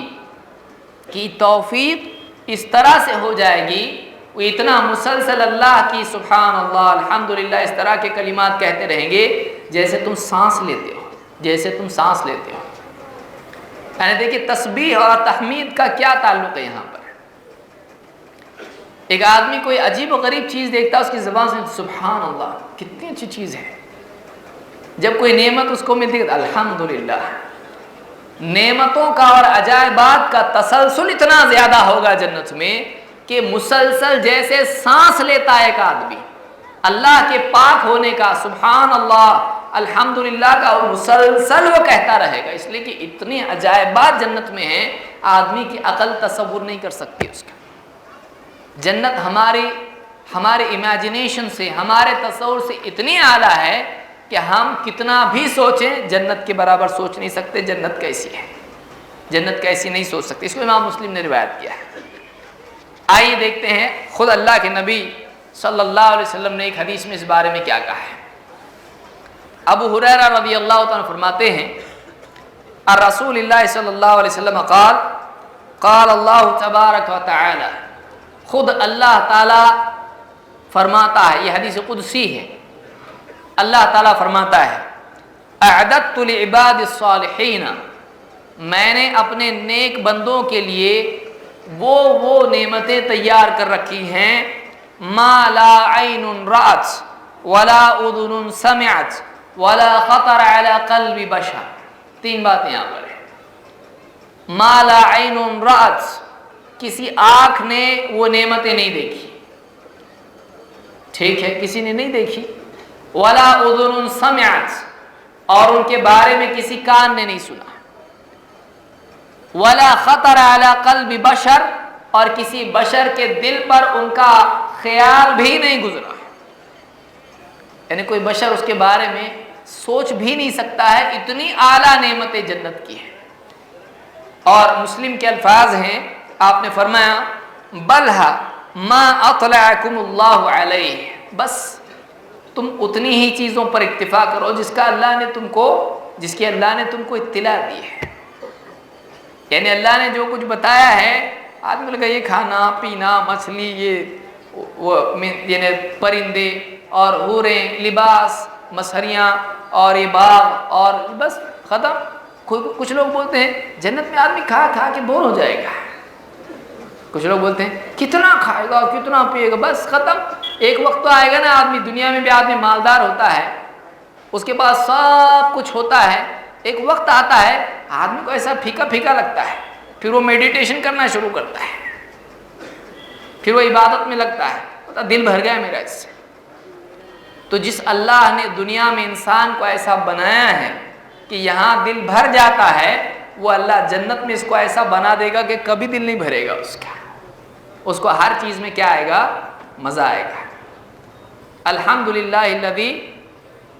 کی توفیق اس طرح سے ہو جائے گی، وہ اتنا مسلسل اللہ کی سبحان اللہ الحمدللہ اس طرح کے کلمات کہتے رہیں گے جیسے تم سانس لیتے ہو، جیسے تم سانس لیتے ہو۔ یعنی دیکھیے تسبیح اور تحمید کا کیا تعلق ہے یہاں پر۔ ایک آدمی کوئی عجیب و غریب چیز دیکھتا ہے، اس کی زبان سے سبحان اللہ کتنی اچھی چیز ہے، جب کوئی نعمت اس کو ملتی ہے الحمدللہ۔ نعمتوں کا اور عجائبات کا تسلسل اتنا زیادہ ہوگا جنت میں کہ مسلسل جیسے سانس لیتا ہے ایک آدمی، اللہ کے پاک ہونے کا سبحان اللہ الحمدللہ کا اور مسلسل وہ کہتا رہے گا، اس لیے کہ اتنی عجائبات جنت میں ہیں آدمی کی عقل تصور نہیں کر سکتی اس کا۔ جنت ہمارے امیجنیشن سے، ہمارے تصور سے اتنی اعلیٰ ہے کہ ہم کتنا بھی سوچیں جنت کے برابر سوچ نہیں سکتے جنت کیسی ہے، جنت کیسی نہیں سوچ سکتے۔ اس کو امام مسلم نے روایت کیا ہے۔ آئیے دیکھتے ہیں خود اللہ کے نبی صلی اللہ علیہ وسلم نے ایک حدیث میں اس بارے میں کیا کہا ہے۔ ابو ہریرہ رضی اللہ تعالیٰ فرماتے ہیں الرسول اللہ صلی اللہ علیہ وسلم قال قال اللہ تبارک و تعالی، خود اللہ تعالیٰ فرماتا ہے، یہ حدیث قدسی ہے، اللہ تعالیٰ فرماتا ہے اعددت لعباد الصالحین، میں نے اپنے نیک بندوں کے لیے وہ نعمتیں تیار کر رکھی ہیں ما لا عین رأت ولا اذن سمعت ولا خطر علی قلب بشر۔ تین باتیں یہاں پر ہیں۔ ما لا عین رأت، کسی آنکھ نے وہ نعمتیں نہیں دیکھی، ٹھیک ہے کسی نے نہیں دیکھی، ولا اذن سمعت، اور ان کے بارے میں کسی کان نے نہیں سنا، ولا خطر علی قلب بشر، اور کسی بشر کے دل پر ان کا خیال بھی نہیں گزرا، یعنی کوئی بشر اس کے بارے میں سوچ بھی نہیں سکتا ہے، اتنی اعلیٰ نعمتیں جنت کی ہیں۔ اور مسلم کے الفاظ ہیں، آپ نے فرمایا بلھا ما اطلعکم اللہ علیہ، بس تم اتنی ہی چیزوں پر اکتفا کرو جس کی اللہ نے تم کو اطلاع دی ہے۔ یعنی اللہ نے جو کچھ بتایا ہے، آدمی کو لگا یہ کھانا پینا مچھلی یعنی پرندے اور حوریں لباس مسہریاں اور یہ باغ اور بس ختم۔ کچھ لوگ بولتے ہیں جنت میں آدمی کھا کھا کے بور ہو جائے گا، کچھ لوگ بولتے ہیں کتنا کھائے گا کتنا پیے گا بس ختم۔ ایک وقت تو آئے گا نا، آدمی دنیا میں بھی آدمی مالدار ہوتا ہے، اس کے پاس سب کچھ ہوتا ہے، ایک وقت آتا ہے آدمی کو ایسا پھیکا پھیکا لگتا ہے، پھر وہ میڈیٹیشن کرنا شروع کرتا ہے، پھر وہ عبادت میں لگتا ہے، پتا دل بھر گیا میرا اس سے۔ تو جس اللہ نے دنیا میں انسان کو ایسا بنایا ہے کہ یہاں دل بھر جاتا ہے، وہ اللہ جنت میں اس کو ایسا بنا دے گا کہ کبھی دل نہیں بھرے گا اس کا، اس کو ہر چیز میں کیا آئے گا؟ مزہ آئے گا۔ الحمدللہ الذی،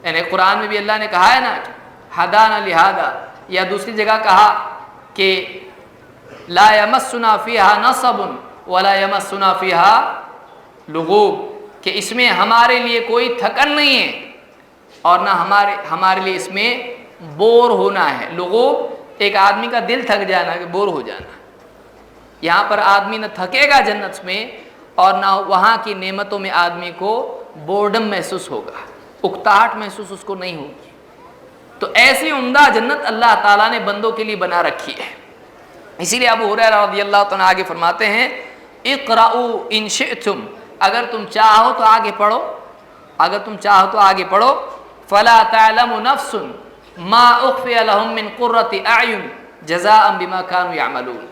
یعنی قرآن میں بھی اللہ نے کہا ہے نا ہدانا لہذا، یا دوسری جگہ کہا کہ لا یمسنا فیہا نصب ولا یمسنا فیہا لغوب، کہ اس میں ہمارے لیے کوئی تھکن نہیں ہے اور نہ ہمارے لیے اس میں بور ہونا ہے۔ لغوب ایک آدمی کا دل تھک جانا کہ بور ہو جانا، یہاں پر آدمی نہ تھکے گا جنت میں اور نہ وہاں کی نعمتوں میں آدمی کو بورڈم محسوس ہوگا، اکتاہٹ محسوس اس کو نہیں ہوگی۔ تو ایسی عمدہ جنت اللہ تعالیٰ نے بندوں کے لیے بنا رکھی ہے۔ اسی لیے ابو ہریرہ رضی اللہ تعالیٰ آگے فرماتے ہیں اقرؤوا ان شئتم، اگر تم چاہو تو آگے پڑھو، اگر تم چاہو تو آگے پڑھو، فلا تعلم نفس ما اخفی لهم من قرۃ اعین جزاء بما كانوا يعملون،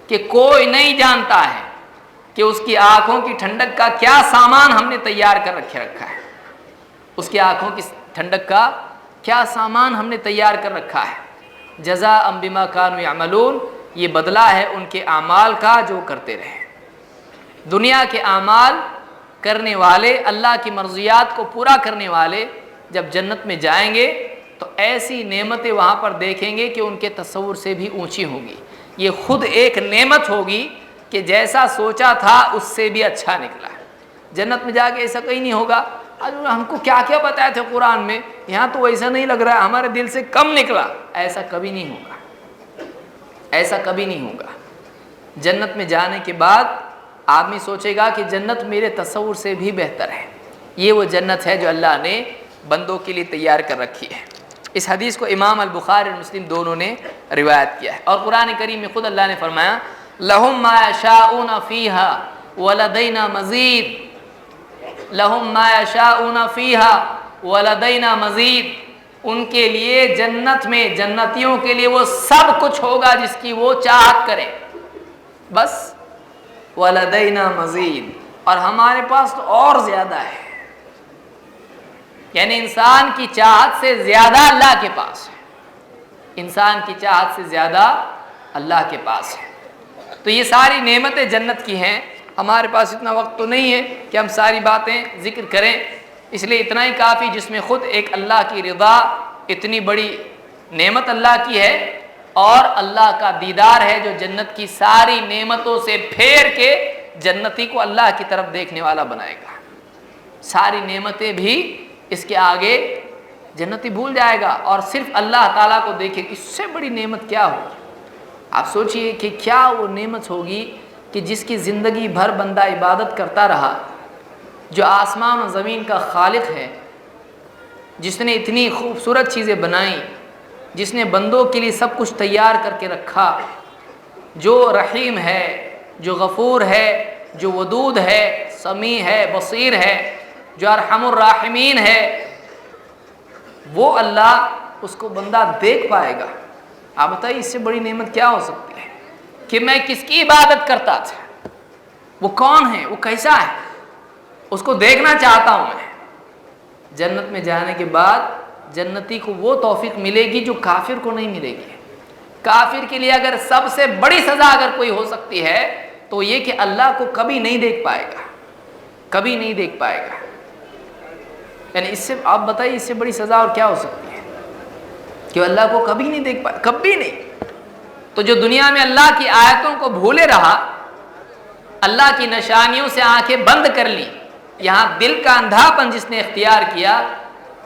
کہ کوئی نہیں جانتا ہے کہ اس کی آنکھوں کی ٹھنڈک کا کیا سامان ہم نے تیار کر رکھا ہے، اس کی آنکھوں کی ٹھنڈک کا کیا سامان ہم نے تیار کر رکھا ہے۔ جزاء بما كانوا يعملون، یہ بدلہ ہے ان کے اعمال کا جو کرتے رہے۔ دنیا کے اعمال کرنے والے، اللہ کی مرضیات کو پورا کرنے والے جب جنت میں جائیں گے تو ایسی نعمتیں وہاں پر دیکھیں گے کہ ان کے تصور سے بھی اونچی ہوگی. یہ خود ایک نعمت ہوگی کہ جیسا سوچا تھا اس سے بھی اچھا نکلا. جنت میں جا کے ایسا کہیں نہیں ہوگا ہم کو کیا کیا بتائے تھے قرآن میں, یہاں تو ایسا نہیں لگ رہا ہے, ہمارے دل سے کم نکلا. ایسا کبھی نہیں ہوگا, ایسا کبھی نہیں ہوگا. جنت میں جانے کے بعد آدمی سوچے گا کہ جنت میرے تصور سے بھی بہتر ہے. یہ وہ جنت ہے جو اللہ نے بندوں کے لیے تیار کر رکھی ہے. اس حدیث کو امام البخاری اور مسلم دونوں نے روایت کیا ہے. اور قرآن کریم میں خود اللہ نے فرمایا لہم ما یشاؤون فیہا ولدینا مزید, لہم ما یشاؤون فیہا ولدینا مزید. ان کے لیے جنت میں, جنتیوں کے لیے وہ سب کچھ ہوگا جس کی وہ چاہت کریں, بس ولدینا مزید, اور ہمارے پاس تو اور زیادہ ہے. یعنی انسان کی چاہت سے زیادہ اللہ کے پاس ہے, انسان کی چاہت سے زیادہ اللہ کے پاس ہے. تو یہ ساری نعمتیں جنت کی ہیں. ہمارے پاس اتنا وقت تو نہیں ہے کہ ہم ساری باتیں ذکر کریں, اس لیے اتنا ہی کافی جس میں خود ایک اللہ کی رضا, اتنی بڑی نعمت اللہ کی ہے, اور اللہ کا دیدار ہے جو جنت کی ساری نعمتوں سے پھیر کے جنتی کو اللہ کی طرف دیکھنے والا بنائے گا. ساری نعمتیں بھی اس کے آگے جنتی بھول جائے گا اور صرف اللہ تعالیٰ کو دیکھے. اس سے بڑی نعمت کیا ہوگی؟ آپ سوچئے کہ کیا وہ نعمت ہوگی کہ جس کی زندگی بھر بندہ عبادت کرتا رہا, جو آسمان و زمین کا خالق ہے, جس نے اتنی خوبصورت چیزیں بنائیں, جس نے بندوں کے لیے سب کچھ تیار کر کے رکھا, جو رحیم ہے, جو غفور ہے, جو ودود ہے, سمیع ہے, بصیر ہے, جو ارحم الراحمین ہے, وہ اللہ اس کو بندہ دیکھ پائے گا. آپ بتائیے اس سے بڑی نعمت کیا ہو سکتی ہے کہ میں کس کی عبادت کرتا تھا, وہ کون ہے, وہ کیسا ہے, اس کو دیکھنا چاہتا ہوں میں. جنت میں جانے کے بعد جنتی کو وہ توفیق ملے گی جو کافر کو نہیں ملے گی. کافر کے لیے اگر سب سے بڑی سزا اگر کوئی ہو سکتی ہے تو یہ کہ اللہ کو کبھی نہیں دیکھ پائے گا, کبھی نہیں دیکھ پائے گا. یعنی اس سے آپ بتائیے اس سے بڑی سزا اور کیا ہو سکتی ہے کہ اللہ کو کبھی نہیں دیکھ پائے, کبھی نہیں. تو جو دنیا میں اللہ کی آیتوں کو بھولے رہا, اللہ کی نشانیوں سے آنکھیں بند کر لی, یہاں دل کا اندھاپن جس نے اختیار کیا,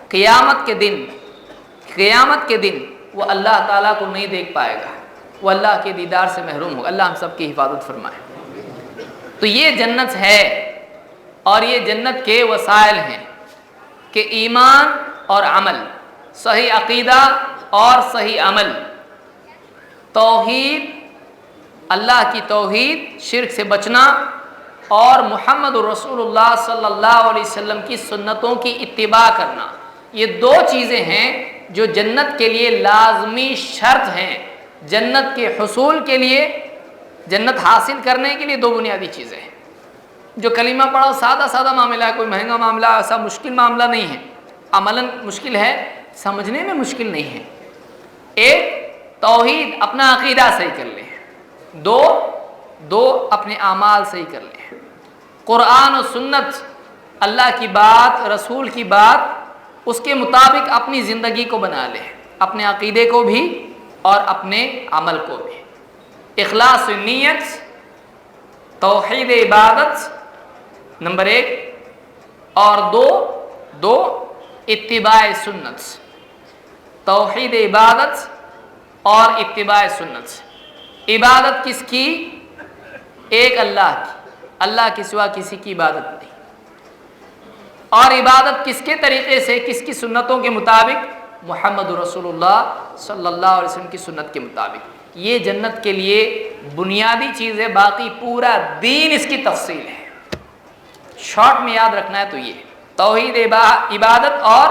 قیامت کے دن وہ اللہ تعالیٰ کو نہیں دیکھ پائے گا, وہ اللہ کے دیدار سے محروم ہوگا. اللہ ہم سب کی حفاظت فرمائے. تو یہ جنت ہے, اور یہ جنت کے وسائل ہیں کہ ایمان اور عمل, صحیح عقیدہ اور صحیح عمل, توحید, اللہ کی توحید, شرک سے بچنا, اور محمد رسول اللہ صلی اللہ علیہ وسلم کی سنتوں کی اتباع کرنا. یہ دو چیزیں ہیں جو جنت کے لیے لازمی شرط ہیں. جنت کے حصول کے لیے, جنت حاصل کرنے کے لیے دو بنیادی چیزیں ہیں. جو کلمہ پڑھو سادہ سادہ معاملہ ہے, کوئی مہنگا معاملہ, ایسا مشکل معاملہ نہیں ہے. عملاً مشکل ہے, سمجھنے میں مشکل نہیں ہے. ایک, توحید, اپنا عقیدہ صحیح کر لیں. دو اپنے اعمال صحیح کر لیں. قرآن و سنت, اللہ کی بات, رسول کی بات, اس کے مطابق اپنی زندگی کو بنا لیں, اپنے عقیدے کو بھی اور اپنے عمل کو بھی. اخلاص نیت, توحید عبادت نمبر 1, اور دو اتباع سنت. توحید عبادت اور اتباع سنت. عبادت کس کی؟ ایک اللہ کی, اللہ کے سوا کسی کی عبادت نہیں. اور عبادت کس کے طریقے سے, کس کی سنتوں کے مطابق؟ محمد رسول اللہ صلی اللہ علیہ وسلم کی سنت کے مطابق. یہ جنت کے لیے بنیادی چیز ہے, باقی پورا دین اس کی تفصیل ہے. شارٹ میں یاد رکھنا ہے تو یہ توحید, عبادت اور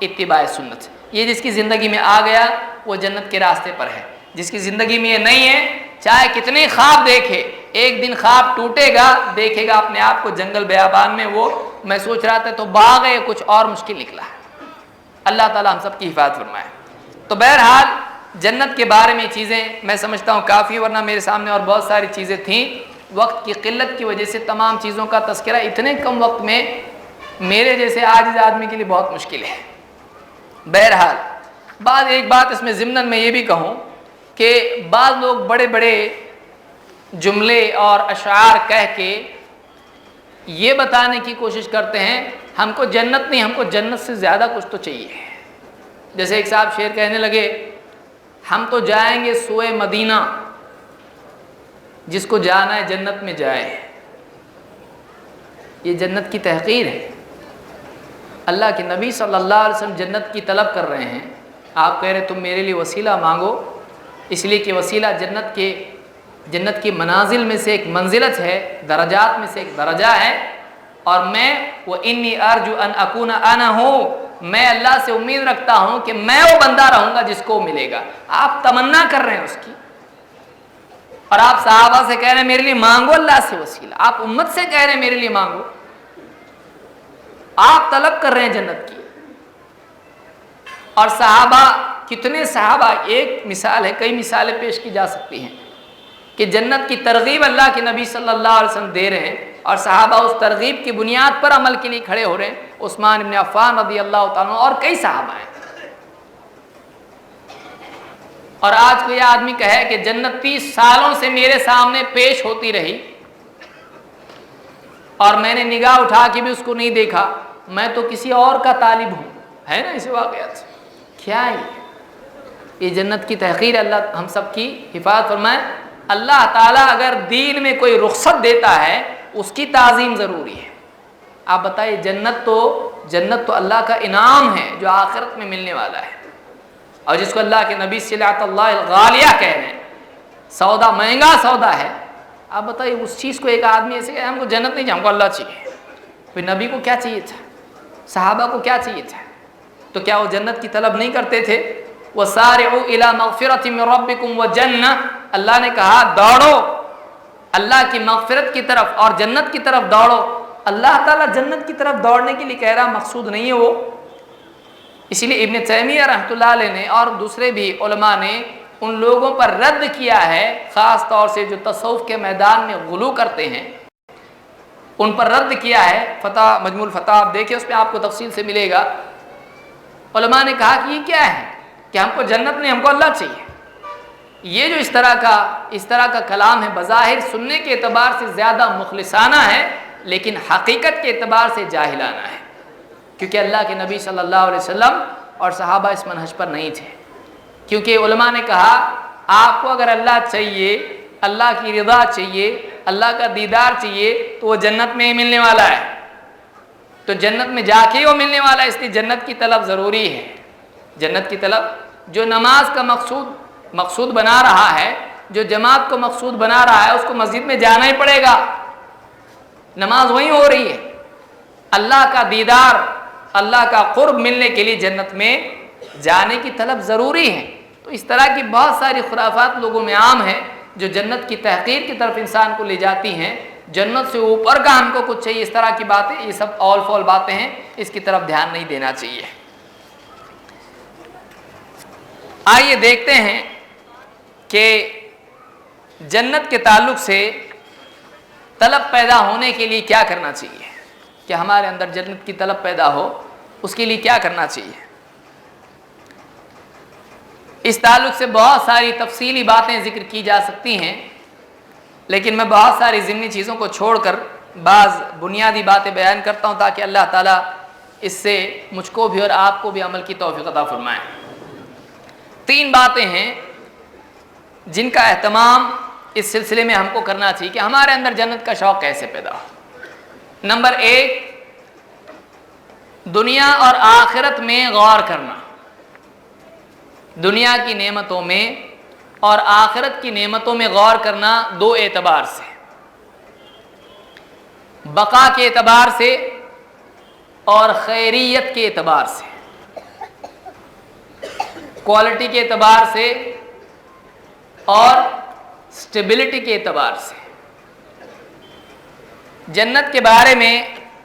اتباع سنت. یہ جس کی زندگی میں آ گیا وہ جنت کے راستے پر ہے. جس کی زندگی میں یہ نہیں ہے, چاہے کتنے خواب دیکھے, ایک دن خواب ٹوٹے گا, دیکھے گا اپنے آپ کو جنگل بیابان میں, وہ میں سوچ رہا تھا تو باغ ہے, کچھ اور مشکل نکلا. اللہ تعالیٰ ہم سب کی حفاظت فرمائے. تو بہرحال جنت کے بارے میں چیزیں میں سمجھتا ہوں کافی, ورنہ میرے سامنے اور بہت ساری چیزیں تھیں. وقت کی قلت کی وجہ سے تمام چیزوں کا تذکرہ اتنے کم وقت میں میرے جیسے عاجز آدمی کے لیے بہت مشکل ہے. بہرحال ایک بات اس میں ضمناً میں یہ بھی کہوں کہ بعض لوگ بڑے بڑے جملے اور اشعار کہہ کے یہ بتانے کی کوشش کرتے ہیں ہم کو جنت نہیں، ہم کو جنت سے زیادہ کچھ تو چاہیے. جیسے ایک صاحب شعر کہنے لگے ہم تو جائیں گے سوئے مدینہ، جس کو جانا ہے جنت میں جائے. یہ جنت کی تحقیر ہے. اللہ کے نبی صلی اللہ علیہ وسلم جنت کی طلب کر رہے ہیں، آپ کہہ رہے تم میرے لیے وسیلہ مانگو، اس لیے کہ وسیلہ جنت کی منازل میں سے ایک منزلت ہے، درجات میں سے ایک درجہ ہے. اور میں وَإِنِّي أَرْجُو أَنْ أَكُونَ أَنَا ہوں، میں اللہ سے امید رکھتا ہوں کہ میں وہ بندہ رہوں گا جس کو ملے گا. آپ تمنا کر رہے ہیں اس کی، اور آپ صحابہ سے کہہ رہے ہیں میرے لیے مانگو اللہ سے وسیلہ. آپ امت سے کہہ رہے ہیں میرے لیے مانگو. آپ طلب کر رہے ہیں جنت کی. اور صحابہ، کتنے صحابہ، ایک مثال ہے، کئی مثالیں پیش کی جا سکتی ہیں کہ جنت کی ترغیب اللہ کے نبی صلی اللہ علیہ وسلم دے رہے ہیں اور صحابہ اس ترغیب کی بنیاد پر عمل کے لیے کھڑے ہو رہے ہیں. عثمان بن عفان رضی اللہ تعالیٰ عنہ اور کئی صحابہ ہیں. اور آج کوئی آدمی کہے کہ جنت 30 سالوں سے میرے سامنے پیش ہوتی رہی اور میں نے نگاہ اٹھا کے بھی اس کو نہیں دیکھا، میں تو کسی اور کا طالب ہوں، ہے نا اسے واقعات سے. کیا ہے یہ جنت کی تحقیر. اللہ ہم سب کی حفاظت فرمائے. اللہ تعالیٰ اگر دین میں کوئی رخصت دیتا ہے اس کی تعظیم ضروری ہے. آپ بتائیے جنت تو اللہ کا انعام ہے جو آخرت میں ملنے والا ہے، اور جس کو اللہ کے نبی صلوات اللہ الغالیہ کہہ رہے ہیں، سودا مہنگا سودا ہے. آپ بتائیے اس چیز کو ایک آدمی ایسے کہ ہم کو جنت نہیں چاہیے، ہم کو اللہ چاہیے. پھر نبی کو کیا چاہیے تھا، صحابہ کو کیا چاہیے تھا؟ تو کیا وہ جنت کی طلب نہیں کرتے تھے؟ وَسَارِعُوا إِلَىٰ مَغْفِرَةٍ مِّن رَبِّكُمْ وَجَنَّةٍ. اللہ نے کہا دوڑو اللہ کی مغفرت کی طرف اور جنت کی طرف دوڑو. اللہ تعالیٰ جنت کی طرف دوڑنے کے لیے کہہ رہا، مقصود نہیں ہے وہ. اسی لیے ابن تیمیہ رحمۃ اللہ علیہ نے اور دوسرے بھی علماء نے ان لوگوں پر رد کیا ہے، خاص طور سے جو تصوف کے میدان میں غلو کرتے ہیں ان پر رد کیا ہے. مجموع الفتاوی آپ دیکھیں، اس پہ آپ کو تفصیل سے ملے گا. علماء نے کہا کہ یہ کیا ہے کہ ہم کو جنت نہیں، ہم کو اللہ چاہیے. یہ جو اس طرح کا کلام ہے بظاہر سننے کے اعتبار سے زیادہ مخلصانہ ہے، لیکن حقیقت کے اعتبار سے جاہلانہ ہے، کیونکہ اللہ کے نبی صلی اللہ علیہ وسلم اور صحابہ اس منہج پر نہیں تھے. کیونکہ علماء نے کہا آپ کو اگر اللہ چاہیے، اللہ کی رضا چاہیے، اللہ کا دیدار چاہیے تو وہ جنت میں ہی ملنے والا ہے. تو جنت میں جا کے وہ ملنے والا ہے، اس لیے جنت کی طلب ضروری ہے. جنت کی طلب، جو نماز کا مقصود بنا رہا ہے، جو جماعت کو مقصود بنا رہا ہے، اس کو مسجد میں جانا ہی پڑے گا. نماز وہیں ہو رہی ہے. اللہ کا دیدار، اللہ کا قرب ملنے کے لیے جنت میں جانے کی طلب ضروری ہے. تو اس طرح کی بہت ساری خرافات لوگوں میں عام ہیں جو جنت کی تحقیر کی طرف انسان کو لے جاتی ہیں. جنت سے اوپر کا ہم کو کچھ چاہیے، اس طرح کی باتیں، یہ سب اول فول باتیں ہیں، اس کی طرف دھیان نہیں دینا چاہیے. آئیے دیکھتے ہیں کہ جنت کے تعلق سے طلب پیدا ہونے کے لیے کیا کرنا چاہیے، کہ ہمارے اندر جنت کی طلب پیدا ہو اس کے لیے کیا کرنا چاہیے. اس تعلق سے بہت ساری تفصیلی باتیں ذکر کی جا سکتی ہیں، لیکن میں بہت ساری ضمنی چیزوں کو چھوڑ کر بعض بنیادی باتیں بیان کرتا ہوں تاکہ اللہ تعالیٰ اس سے مجھ کو بھی اور آپ کو بھی عمل کی توفیق عطا فرمائے. 3 باتیں ہیں جن کا اہتمام اس سلسلے میں ہم کو کرنا چاہیے کہ ہمارے اندر جنت کا شوق کیسے پیدا ہو. نمبر 1، دنیا اور آخرت میں غور کرنا. دنیا کی نعمتوں میں اور آخرت کی نعمتوں میں غور کرنا 2 اعتبار سے، بقا کے اعتبار سے اور خیریت کے اعتبار سے، کوالٹی کے اعتبار سے اور سٹیبلٹی کے اعتبار سے. جنت کے بارے میں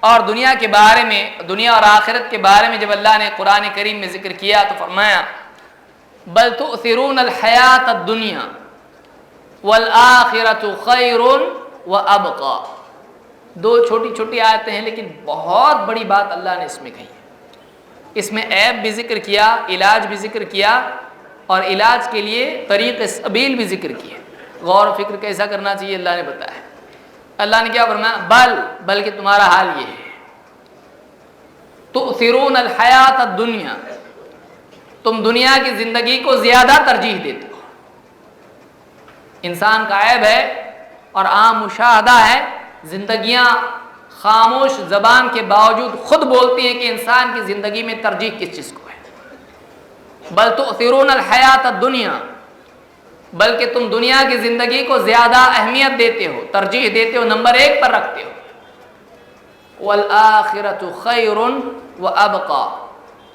اور دنیا کے بارے میں، دنیا اور آخرت کے بارے میں جب اللہ نے قرآن کریم میں ذکر کیا تو فرمایا بل تؤثرون الحیات الدنیا والآخرۃ خیر وابقی. 2 چھوٹی چھوٹی آیتیں ہیں لیکن بہت بڑی بات اللہ نے اس میں کہی ہے. اس میں عیب بھی ذکر کیا، علاج بھی ذکر کیا، اور علاج کے لیے طریق سبیل بھی ذکر کیے۔ غور و فکر کیسا کرنا چاہیے اللہ نے بتایا۔ اللہ نے کیا فرمایا؟ بلکہ تمہارا حال یہ ہے، تؤثرون الحیات الدنیا، تم دنیا کی زندگی کو زیادہ ترجیح دیتے ہو۔ انسان کا عیب ہے اور عام مشاہدہ ہے، زندگیاں خاموش زبان کے باوجود خود بولتی ہیں کہ انسان کی زندگی میں ترجیح کس چیز کو ہے۔ بل تؤثرون الحیات الدنیا، بلکہ تم دنیا کی زندگی کو زیادہ اہمیت دیتے ہو، ترجیح دیتے ہو، نمبر 1 پر رکھتے ہو۔ والآخرۃ خیر وابقی،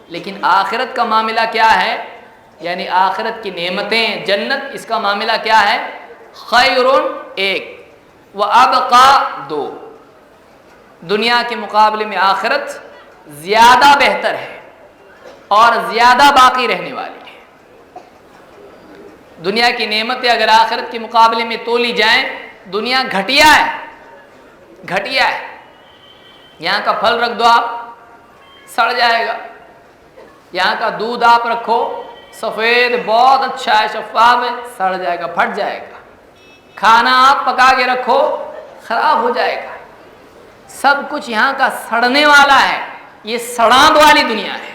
لیکن آخرت کا معاملہ کیا ہے؟ یعنی آخرت کی نعمتیں، جنت، اس کا معاملہ کیا ہے؟ خیر 1 وابقی 2، دنیا کے مقابلے میں آخرت زیادہ بہتر ہے اور زیادہ باقی رہنے والی ہے۔ دنیا کی نعمتیں اگر آخرت کے مقابلے میں تولی جائیں، دنیا گھٹیا ہے، گھٹیا ہے۔ یہاں کا پھل رکھ دو آپ، سڑ جائے گا۔ یہاں کا دودھ آپ رکھو، سفید بہت اچھا ہے، شفاف ہے، سڑ جائے گا، پھٹ جائے گا۔ کھانا آپ پکا کے رکھو، خراب ہو جائے گا۔ سب کچھ یہاں کا سڑنے والا ہے، یہ سڑاند والی دنیا ہے،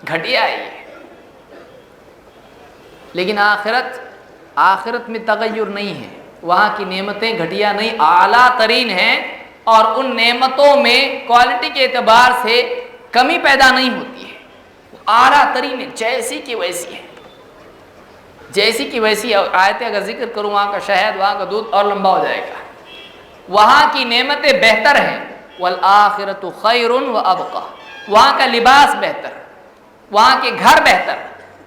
گھٹیا ہے یہ۔ لیکن آخرت میں تغیر نہیں ہے، وہاں کی نعمتیں گھٹیا نہیں، اعلیٰ ترین ہیں، اور ان نعمتوں میں کوالٹی کے اعتبار سے کمی پیدا نہیں ہوتی ہے، اعلیٰ ترین ہے، جیسی کی ویسی ہے، جیسی کی ویسی ہے۔ آیتیں اگر ذکر کروں، وہاں کا شہد، وہاں کا دودھ اور لمبا ہو جائے گا۔ وہاں کی نعمتیں بہتر ہیں، والآخرۃ خیر وابقی، وہاں کا لباس بہتر، وہاں کے گھر بہتر،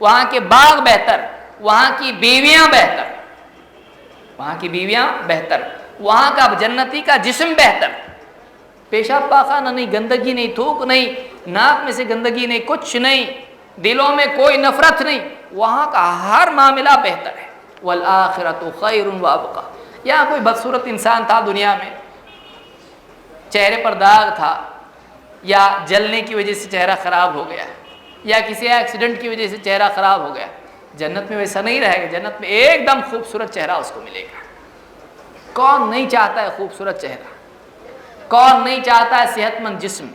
وہاں کے باغ بہتر، وہاں کی بیویاں بہتر، وہاں کی بیویاں بہتر، وہاں کا جنتی کا جسم بہتر، پیشاب پاخانہ نہیں، گندگی نہیں، تھوک نہیں، ناک میں سے گندگی نہیں، کچھ نہیں، دلوں میں کوئی نفرت نہیں، وہاں کا ہر معاملہ بہتر ہے۔ والآخرۃ خیر وابقی۔ یہاں کوئی بدصورت انسان تھا دنیا میں، چہرے پر داغ تھا، یا جلنے کی وجہ سے چہرہ خراب ہو گیا، یا کسی ایکسیڈنٹ کی وجہ سے چہرہ خراب ہو گیا، جنت میں ویسا نہیں رہے گا۔ جنت میں ایک دم خوبصورت چہرہ اس کو ملے گا۔ کون نہیں چاہتا ہے خوبصورت چہرہ؟ کون نہیں چاہتا ہے صحت مند جسم؟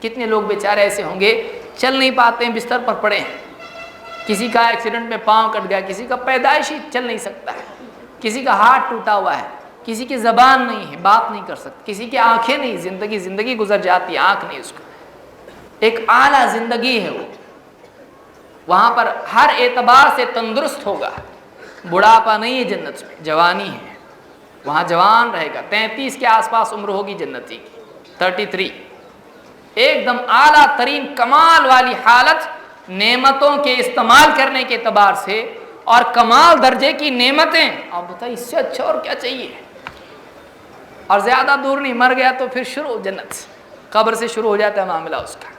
کتنے لوگ بیچارے ایسے ہوں گے چل نہیں پاتے ہیں، بستر پر پڑے ہیں، کسی کا ایکسیڈنٹ میں پاؤں کٹ گیا، کسی کا پیدائشی چل نہیں سکتا ہے، کسی کا ہاتھ ٹوٹا ہوا ہے، کسی کی زبان نہیں ہے، بات نہیں کر سکتا، کسی کی آنکھیں نہیں، زندگی گزر جاتی ہے، آنکھ نہیں اس کو۔ ایک اعلیٰ زندگی ہے وہ، وہاں پر ہر اعتبار سے تندرست ہوگا، بڑھاپا نہیں ہے جنت میں، جوانی ہے، وہاں جوان رہے گا، 33 کے آس پاس عمر ہوگی جنتی کی، 33، ایک دم اعلیٰ ترین کمال والی حالت، نعمتوں کے استعمال کرنے کے اعتبار سے، اور کمال درجے کی نعمتیں۔ آپ بتائیے اس سے اچھا اور کیا چاہیے؟ اور زیادہ دور نہیں، مر گیا تو پھر شروع جنت، قبر سے شروع ہو جاتا ہے معاملہ اس کا،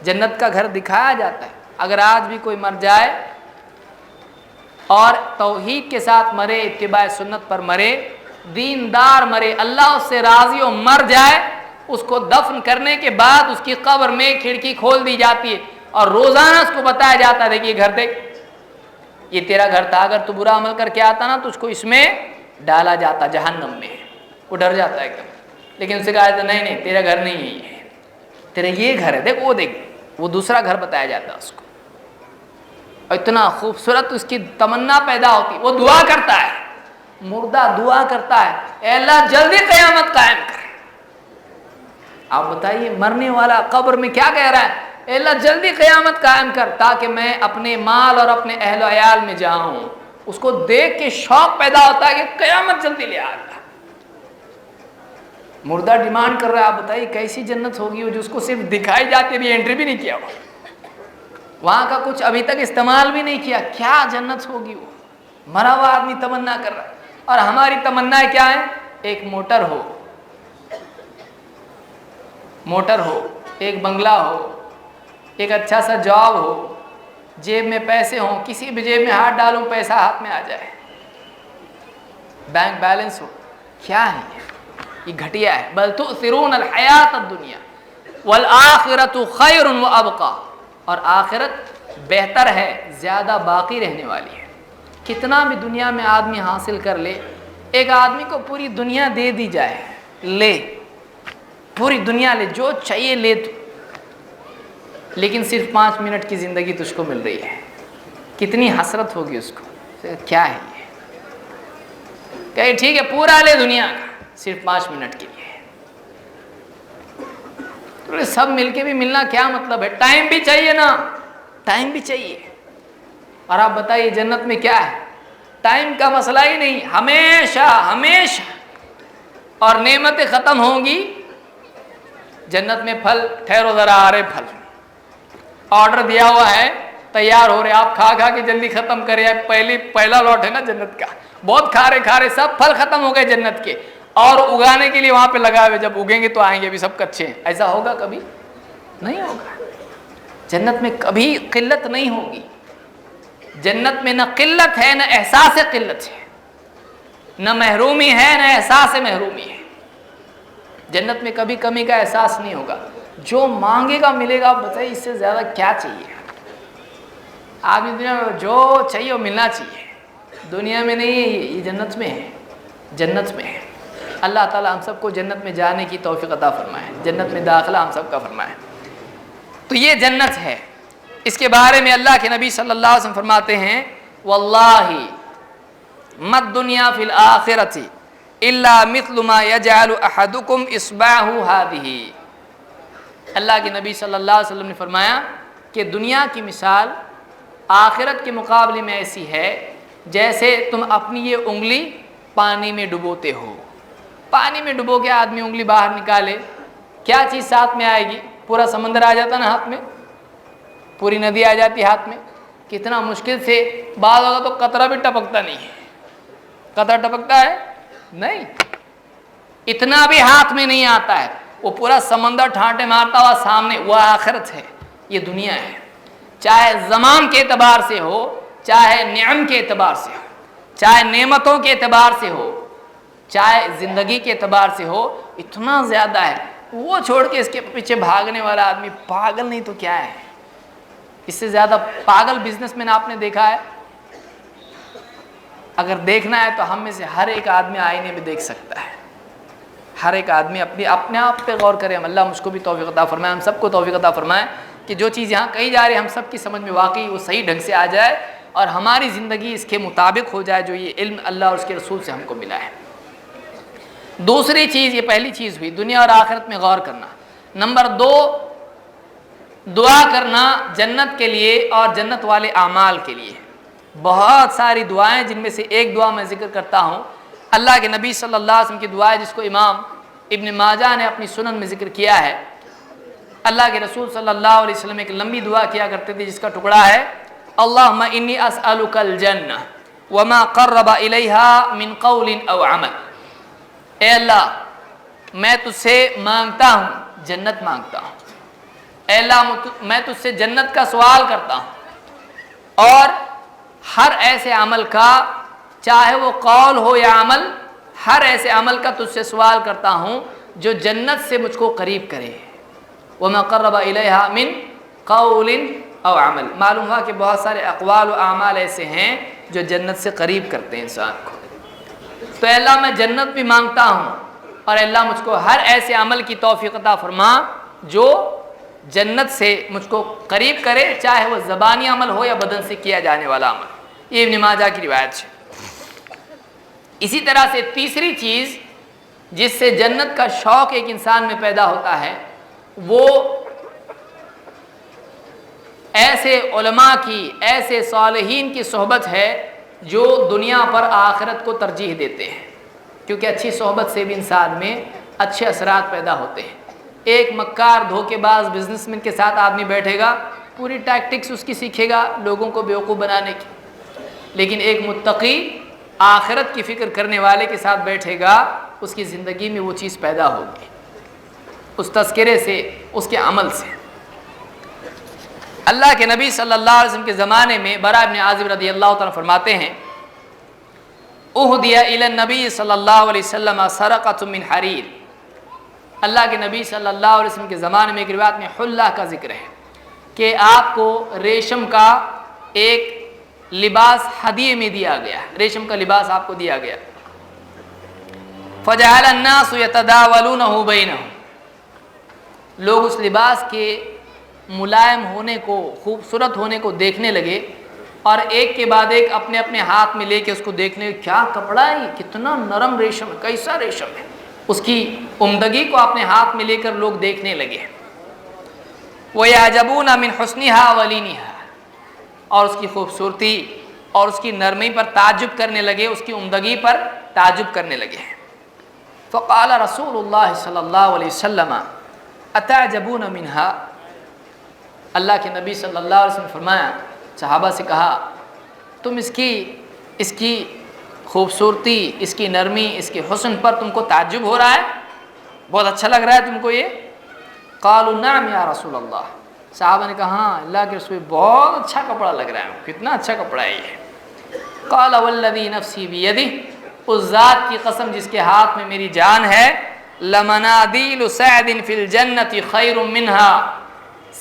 جنت کا گھر دکھایا جاتا ہے۔ اگر آج بھی کوئی مر جائے اور توحید کے ساتھ مرے، اتباع سنت پر مرے، دیندار مرے، اللہ اس سے راضی ہو، مر جائے، اس کو دفن کرنے کے بعد اس کی قبر میں کھڑکی کھول دی جاتی ہے، اور روزانہ اس کو بتایا جاتا ہے، دیکھ یہ گھر دیکھ، یہ تیرا گھر تھا، اگر تو برا عمل کر کے آتا نا تو اس کو اس میں ڈالا جاتا، جہنم میں۔ وہ ڈر جاتا ہے ایک دم، لیکن اسے کہا جاتا نہیں نہیں، تیرا گھر نہیں ہے یہ، تیرا یہ گھر ہے، دیکھ وہ دیکھ، وہ دوسرا گھر بتایا جاتا ہے اس کو۔ اور اتنا خوبصورت اس کی تمنا پیدا ہوتی، وہ دعا کرتا ہے، مردہ دعا کرتا ہے، اے اللہ جلدی قیامت قائم کر۔ آپ بتائیے مرنے والا قبر میں کیا کہہ رہا ہے؟ اے اللہ جلدی قیامت قائم کر تاکہ میں اپنے مال اور اپنے اہل و عیال میں جاؤں۔ اس کو دیکھ کے شوق پیدا ہوتا ہے کہ قیامت جلدی لے آ گا۔ مردہ ڈیمانڈ کر رہا ہے، آپ بتائیے کیسی جنت ہوگی وہ، جو اس کو صرف دکھائی جاتی ہے، انٹری بھی نہیں کیا ہوا، وہاں کا کچھ ابھی تک استعمال بھی نہیں کیا، کیا جنت ہوگی وہ؟ مرا ہوا آدمی تمنا کر رہا ہے، اور ہماری تمنا کیا ہے؟ ایک موٹر ہو، ایک بنگلہ ہو، ایک اچھا سا جاب ہو، جیب میں پیسے ہوں، کسی بھی جیب میں ہاتھ ڈالوں پیسہ ہاتھ میں آ جائے، بینک بیلنس ہو۔ کیا ہے یہ گھٹیا ہے۔ بل تؤثرون الحیات الدنیا، والآخرۃ خیر وابقی، اور آخرت بہتر ہے، زیادہ باقی رہنے والی ہے۔ کتنا بھی دنیا میں آدمی حاصل کر لے، ایک آدمی کو پوری دنیا دے دی جائے، لے پوری دنیا لے، جو چاہیے لے تو، لیکن صرف 5 منٹ کی زندگی تجھ کو مل رہی ہے، کتنی حسرت ہوگی اس کو، کیا ہے یہ، کہ ٹھیک ہے پورا لے دنیا کا، صرف 5 منٹ کے لیے، تو سب مل کے بھی ملنا کیا مطلب ہے؟ ٹائم بھی چاہیے نا، ٹائم بھی چاہیے۔ اور آپ بتائیے جنت میں کیا ہے؟ ٹائم کا مسئلہ ہی نہیں، ہمیشہ ہمیشہ، اور نعمتیں ختم ہوں گی۔ جنت میں پھل، ٹھہرو ذرا آ رہے پھل، آرڈر دیا ہوا ہے، تیار ہو رہے، آپ کھا کھا کے جلدی ختم کرے، پہلا لاٹ ہے نا جنت کا، بہت کھا رہے سب پھل ختم ہو گئے جنت کے، اور اگانے کے لیے وہاں پہ لگا ہوئے، جب اگیں گے تو آئیں گے، ابھی سب کچے ہیں۔ ایسا ہوگا کبھی؟ نہیں ہوگا۔ جنت میں کبھی قلت نہیں ہوگی، جنت میں نہ قلت ہے نہ احساس قلت ہے، نہ محرومی ہے نہ احساس محرومی ہے۔ جنت میں کبھی کمی کا احساس نہیں ہوگا، جو مانگے گا ملے گا۔ آپ بتائیے اس سے زیادہ کیا چاہیے؟ آدمی دنیا میں جو چاہیے وہ ملنا چاہیے، دنیا میں نہیں ہے، یہ جنت میں ہے، جنت میں ہے۔ اللہ تعالیٰ ہم سب کو جنت میں جانے کی توفیق عطا فرمائے، جنت میں داخلہ ہم سب کا فرمائے۔ تو یہ جنت ہے، اس کے بارے میں اللہ کے نبی صلی اللہ علیہ وسلم فرماتے ہیں واللہ مد دنیا فی الآخرۃ الا مثل ما یجعل احدکم اصبعہ ہذہ۔ اللہ کے نبی صلی اللہ علیہ وسلم نے فرمایا کہ دنیا کی مثال آخرت کے مقابلے میں ایسی ہے جیسے تم اپنی یہ انگلی پانی میں ڈبوتے ہو۔ پانی میں ڈبو کے آدمی انگلی باہر نکالے، کیا چیز ساتھ میں آئے گی؟ پورا سمندر آ جاتا نا ہاتھ میں، پوری ندی آ جاتی ہاتھ میں، کتنا مشکل سے، بعض ہوگا تو قطرہ بھی ٹپکتا نہیں ہے، قطرہ ٹپکتا ہے نہیں، اتنا بھی ہاتھ میں نہیں آتا ہے، وہ پورا سمندر ٹھانٹے مارتا ہوا سامنے، وہ آخرت ہے، یہ دنیا ہے۔ چاہے زمان کے اعتبار سے ہو، چاہے نعم کے اعتبار سے ہو، چاہے نعمتوں کے اعتبار سے ہو، چاہے زندگی کے اعتبار سے ہو، اتنا زیادہ ہے۔ وہ چھوڑ کے اس کے پیچھے بھاگنے والا آدمی پاگل نہیں تو کیا ہے؟ اس سے زیادہ پاگل بزنس مین آپ نے دیکھا ہے؟ اگر دیکھنا ہے تو ہم میں سے ہر ایک آدمی آئینے میں دیکھ سکتا ہے، ہر ایک آدمی اپنے آپ پہ غور کرے۔ اللہ مجھ کو بھی توفیق عطا فرمائے، ہم سب کو توفیق عطا فرمائے کہ جو چیز یہاں کہی جا رہی ہے ہم سب کی سمجھ میں واقعی وہ صحیح ڈھنگ سے آ جائے، اور ہماری زندگی اس کے مطابق ہو جائے جو یہ علم اللہ اور اس کے رسول سے ہم کو ملا ہے۔ دوسری چیز، یہ پہلی چیز ہوئی دنیا اور آخرت میں غور کرنا۔ نمبر 2، دعا کرنا جنت کے لیے اور جنت والے اعمال کے لیے۔ بہت ساری دعائیں، جن میں سے ایک دعا میں ذکر کرتا ہوں، اللہ کے نبی صلی اللہ علیہ وسلم کی دعا ہے جس کو امام ابن ماجہ نے اپنی سنن میں ذکر کیا ہے۔ اللہ کے رسول صلی اللہ علیہ وسلم ایک لمبی دعا کیا کرتے تھے جس کا ٹکڑا ہے اللہم انی اسألک الجنہ وما قرب الیہا من قول او عمل۔ اے اللہ میں تجھ سے مانگتا ہوں، جنت مانگتا ہوں، اے اللہ میں تجھ سے جنت کا سوال کرتا ہوں، اور ہر ایسے عمل کا، چاہے وہ قول ہو یا عمل، ہر ایسے عمل کا تجھ سے سوال کرتا ہوں جو جنت سے مجھ کو قریب کرے۔ وما قرب الیہا من قول او عمل، معلوم ہوا کہ بہت سارے اقوال و اعمال ایسے ہیں جو جنت سے قریب کرتے ہیں انسان کو۔ تو اے اللہ میں جنت بھی مانگتا ہوں، اور اے اللہ مجھ کو ہر ایسے عمل کی توفیق عطا فرما جو جنت سے مجھ کو قریب کرے، چاہے وہ زبانی عمل ہو یا بدن سے کیا جانے والا عمل۔ یہ ابن ماجہ کی روایت ہے۔ اسی طرح سے تیسری چیز جس سے جنت کا شوق ایک انسان میں پیدا ہوتا ہے، وہ ایسے علماء کی، ایسے صالحین کی صحبت ہے جو دنیا پر آخرت کو ترجیح دیتے ہیں، کیونکہ اچھی صحبت سے بھی انسان میں اچھے اثرات پیدا ہوتے ہیں۔ ایک مکار دھوکے باز بزنس مین کے ساتھ آدمی بیٹھے گا، پوری ٹیکٹکس اس کی سیکھے گا لوگوں کو بیوقوف بنانے کی، لیکن ایک متقی آخرت کی فکر کرنے والے کے ساتھ بیٹھے گا، اس کی زندگی میں وہ چیز پیدا ہوگی، اس تذکرے سے، اس کے عمل سے۔ اللہ کے نبی صلی اللہ علیہ وسلم کے زمانے میں برا بن عازب رضی اللہ تعالیٰ فرماتے ہیں اہدی الی النبی صلی اللہ علیہ وسلم سرقۃ من حریر، اللہ کے نبی صلی اللہ علیہ وسلم کے زمانے میں ایک روایت میں حلہ کا ذکر ہے کہ آپ کو ریشم کا ایک لباس ہدیے میں دیا گیا، ریشم کا لباس آپ کو دیا گیا۔ فجعل الناس يتداولونه بينهم، لوگ اس لباس کے ملائم ہونے کو، خوبصورت ہونے کو دیکھنے لگے اور ایک کے بعد ایک اپنے اپنے ہاتھ میں لے کے اس کو دیکھنے، کیا کپڑا ہے، کتنا نرم ریشم ہے، کیسا ریشم ہے، اس کی عمدگی کو اپنے ہاتھ میں لے کر لوگ دیکھنے لگے۔ وَيَعْجَبُونَ مِنْ حُسْنِهَا وَلِينِهَا، اور اس کی خوبصورتی اور اس کی نرمی پر تعجب کرنے لگے، اس کی عمدگی پر تعجب کرنے لگے۔ فقال رسول اللہ صلی اللہ علیہ وسلم اتعجبون منها، اللہ کے نبی صلی اللہ علیہ وسلم نے فرمایا، صحابہ سے کہا تم اس کی خوبصورتی، اس کی نرمی، اس کے حسن پر تم کو تعجب ہو رہا ہے، بہت اچھا لگ رہا ہے تم کو یہ؟ قالوا نعم یا رسول اللہ، صحابہ نے کہا ہاں اللہ کے رسول، بہت اچھا کپڑا لگ رہا ہے، کتنا اچھا کپڑا ہے یہ۔ قال والذی نفسی بیدہ، اس ذات کی قسم جس کے ہاتھ میں میری جان ہے، لمنادیل سعد فی الجنۃ خیر منہا،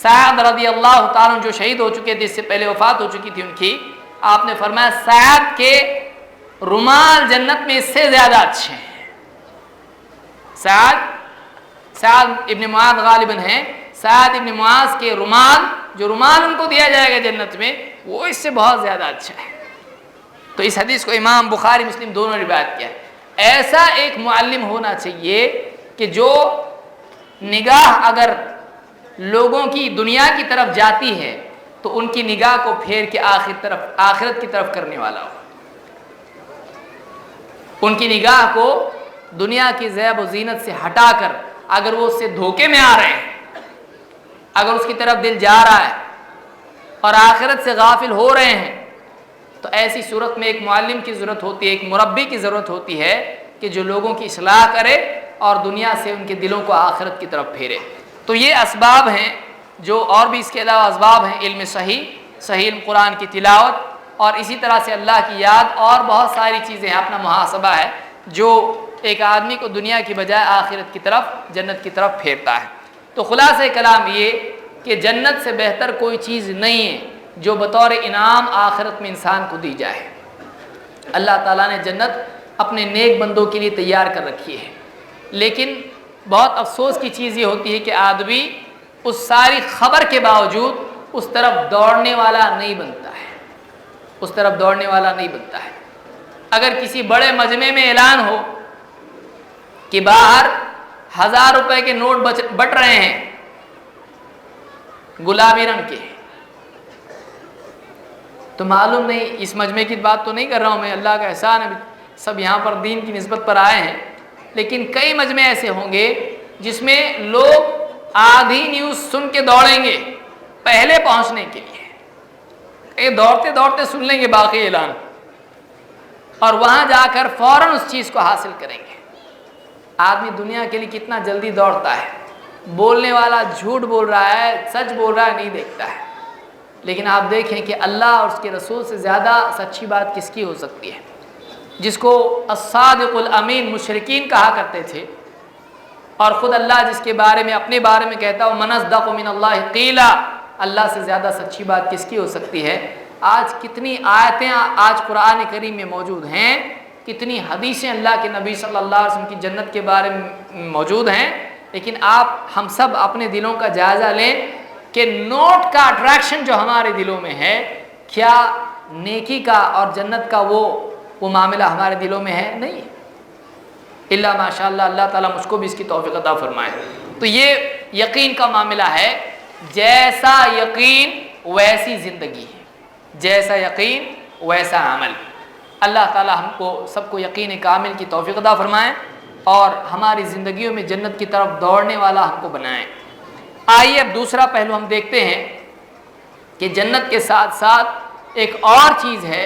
سعد رضی اللہ تعالیٰ جو شہید ہو چکے تھے، اس سے پہلے وفات ہو چکی تھی ان کی، آپ نے فرمایا سعد کے رومال جنت میں اس سے زیادہ اچھے ہیں۔ سعد ابن معاذ غالباً ہیں، سعد ابن معاذ کے رومال، جو رومال ان کو دیا جائے گا جنت میں، وہ اس سے بہت زیادہ اچھا ہے۔ تو اس حدیث کو امام بخاری مسلم دونوں روایت کیا ہے۔ ایسا ایک معلم ہونا چاہیے کہ جو نگاہ اگر لوگوں کی دنیا کی طرف جاتی ہے تو ان کی نگاہ کو پھیر کے آخرت کی طرف کرنے والا ہو، ان کی نگاہ کو دنیا کی زیب و زینت سے ہٹا کر، اگر وہ اس سے دھوکے میں آ رہے ہیں، اگر اس کی طرف دل جا رہا ہے اور آخرت سے غافل ہو رہے ہیں، تو ایسی صورت میں ایک معلم کی ضرورت ہوتی ہے، ایک مربی کی ضرورت ہوتی ہے کہ جو لوگوں کی اصلاح کرے اور دنیا سے ان کے دلوں کو آخرت کی طرف پھیرے۔ تو یہ اسباب ہیں، جو اور بھی اس کے علاوہ اسباب ہیں، علم صحیح قرآن کی تلاوت، اور اسی طرح سے اللہ کی یاد، اور بہت ساری چیزیں ہیں، اپنا محاسبہ ہے جو ایک آدمی کو دنیا کی بجائے آخرت کی طرف، جنت کی طرف پھیرتا ہے۔ تو خلاصہ کلام یہ کہ جنت سے بہتر کوئی چیز نہیں ہے جو بطور انعام آخرت میں انسان کو دی جائے۔ اللہ تعالیٰ نے جنت اپنے نیک بندوں کے لیے تیار کر رکھی ہے، لیکن بہت افسوس کی چیز یہ ہوتی ہے کہ آدمی اس ساری خبر کے باوجود اس طرف دوڑنے والا نہیں بنتا ہے، اس طرف دوڑنے والا نہیں بنتا ہے۔ اگر کسی بڑے مجمع میں اعلان ہو کہ باہر 1000 روپے کے نوٹ بٹ رہے ہیں گلابی رنگ کے، تو معلوم نہیں، اس مجمع کی بات تو نہیں کر رہا ہوں میں، اللہ کا احسان ہے سب یہاں پر دین کی نسبت پر آئے ہیں، لیکن کئی مجمع ایسے ہوں گے جس میں لوگ آدھی نیوز سن کے دوڑیں گے پہلے پہنچنے کے لیے، دوڑتے دوڑتے سن لیں گے باقی اعلان، اور وہاں جا کر فوراً اس چیز کو حاصل کریں گے۔ آدمی دنیا کے لیے کتنا جلدی دوڑتا ہے، بولنے والا جھوٹ بول رہا ہے، سچ بول رہا ہے، نہیں دیکھتا ہے، لیکن آپ دیکھیں کہ اللہ اور اس کے رسول سے زیادہ سچی بات کس کی ہو سکتی ہے؟ جس کو الصادق الامین مشرکین کہا کرتے تھے، اور خود اللہ جس کے بارے میں اپنے بارے میں کہتا ہے من اصدق من اللہ قیلا، اللہ سے زیادہ سچی بات کس کی ہو سکتی ہے؟ آج کتنی آیتیں آج قرآن کریم میں موجود ہیں، کتنی حدیثیں اللہ کے نبی صلی اللہ علیہ وسلم کی جنت کے بارے میں موجود ہیں، لیکن ہم سب اپنے دلوں کا جائزہ لیں کہ نوٹ کا اٹریکشن جو ہمارے دلوں میں ہے، کیا نیکی کا اور جنت کا وہ معاملہ ہمارے دلوں میں ہے؟ نہیں، اللہ ماشاء اللہ، اللہ تعالیٰ مجھ کو بھی اس کی توفیق عطا فرمائے۔ تو یہ یقین کا معاملہ ہے، جیسا یقین ویسی زندگی ہے، جیسا یقین ویسا عمل۔ اللہ تعالیٰ ہم کو سب کو یقین کامل کی توفیق عطا فرمائے اور ہماری زندگیوں میں جنت کی طرف دوڑنے والا ہم کو بنائیں۔ آئیے اب دوسرا پہلو ہم دیکھتے ہیں کہ جنت کے ساتھ ساتھ ایک اور چیز ہے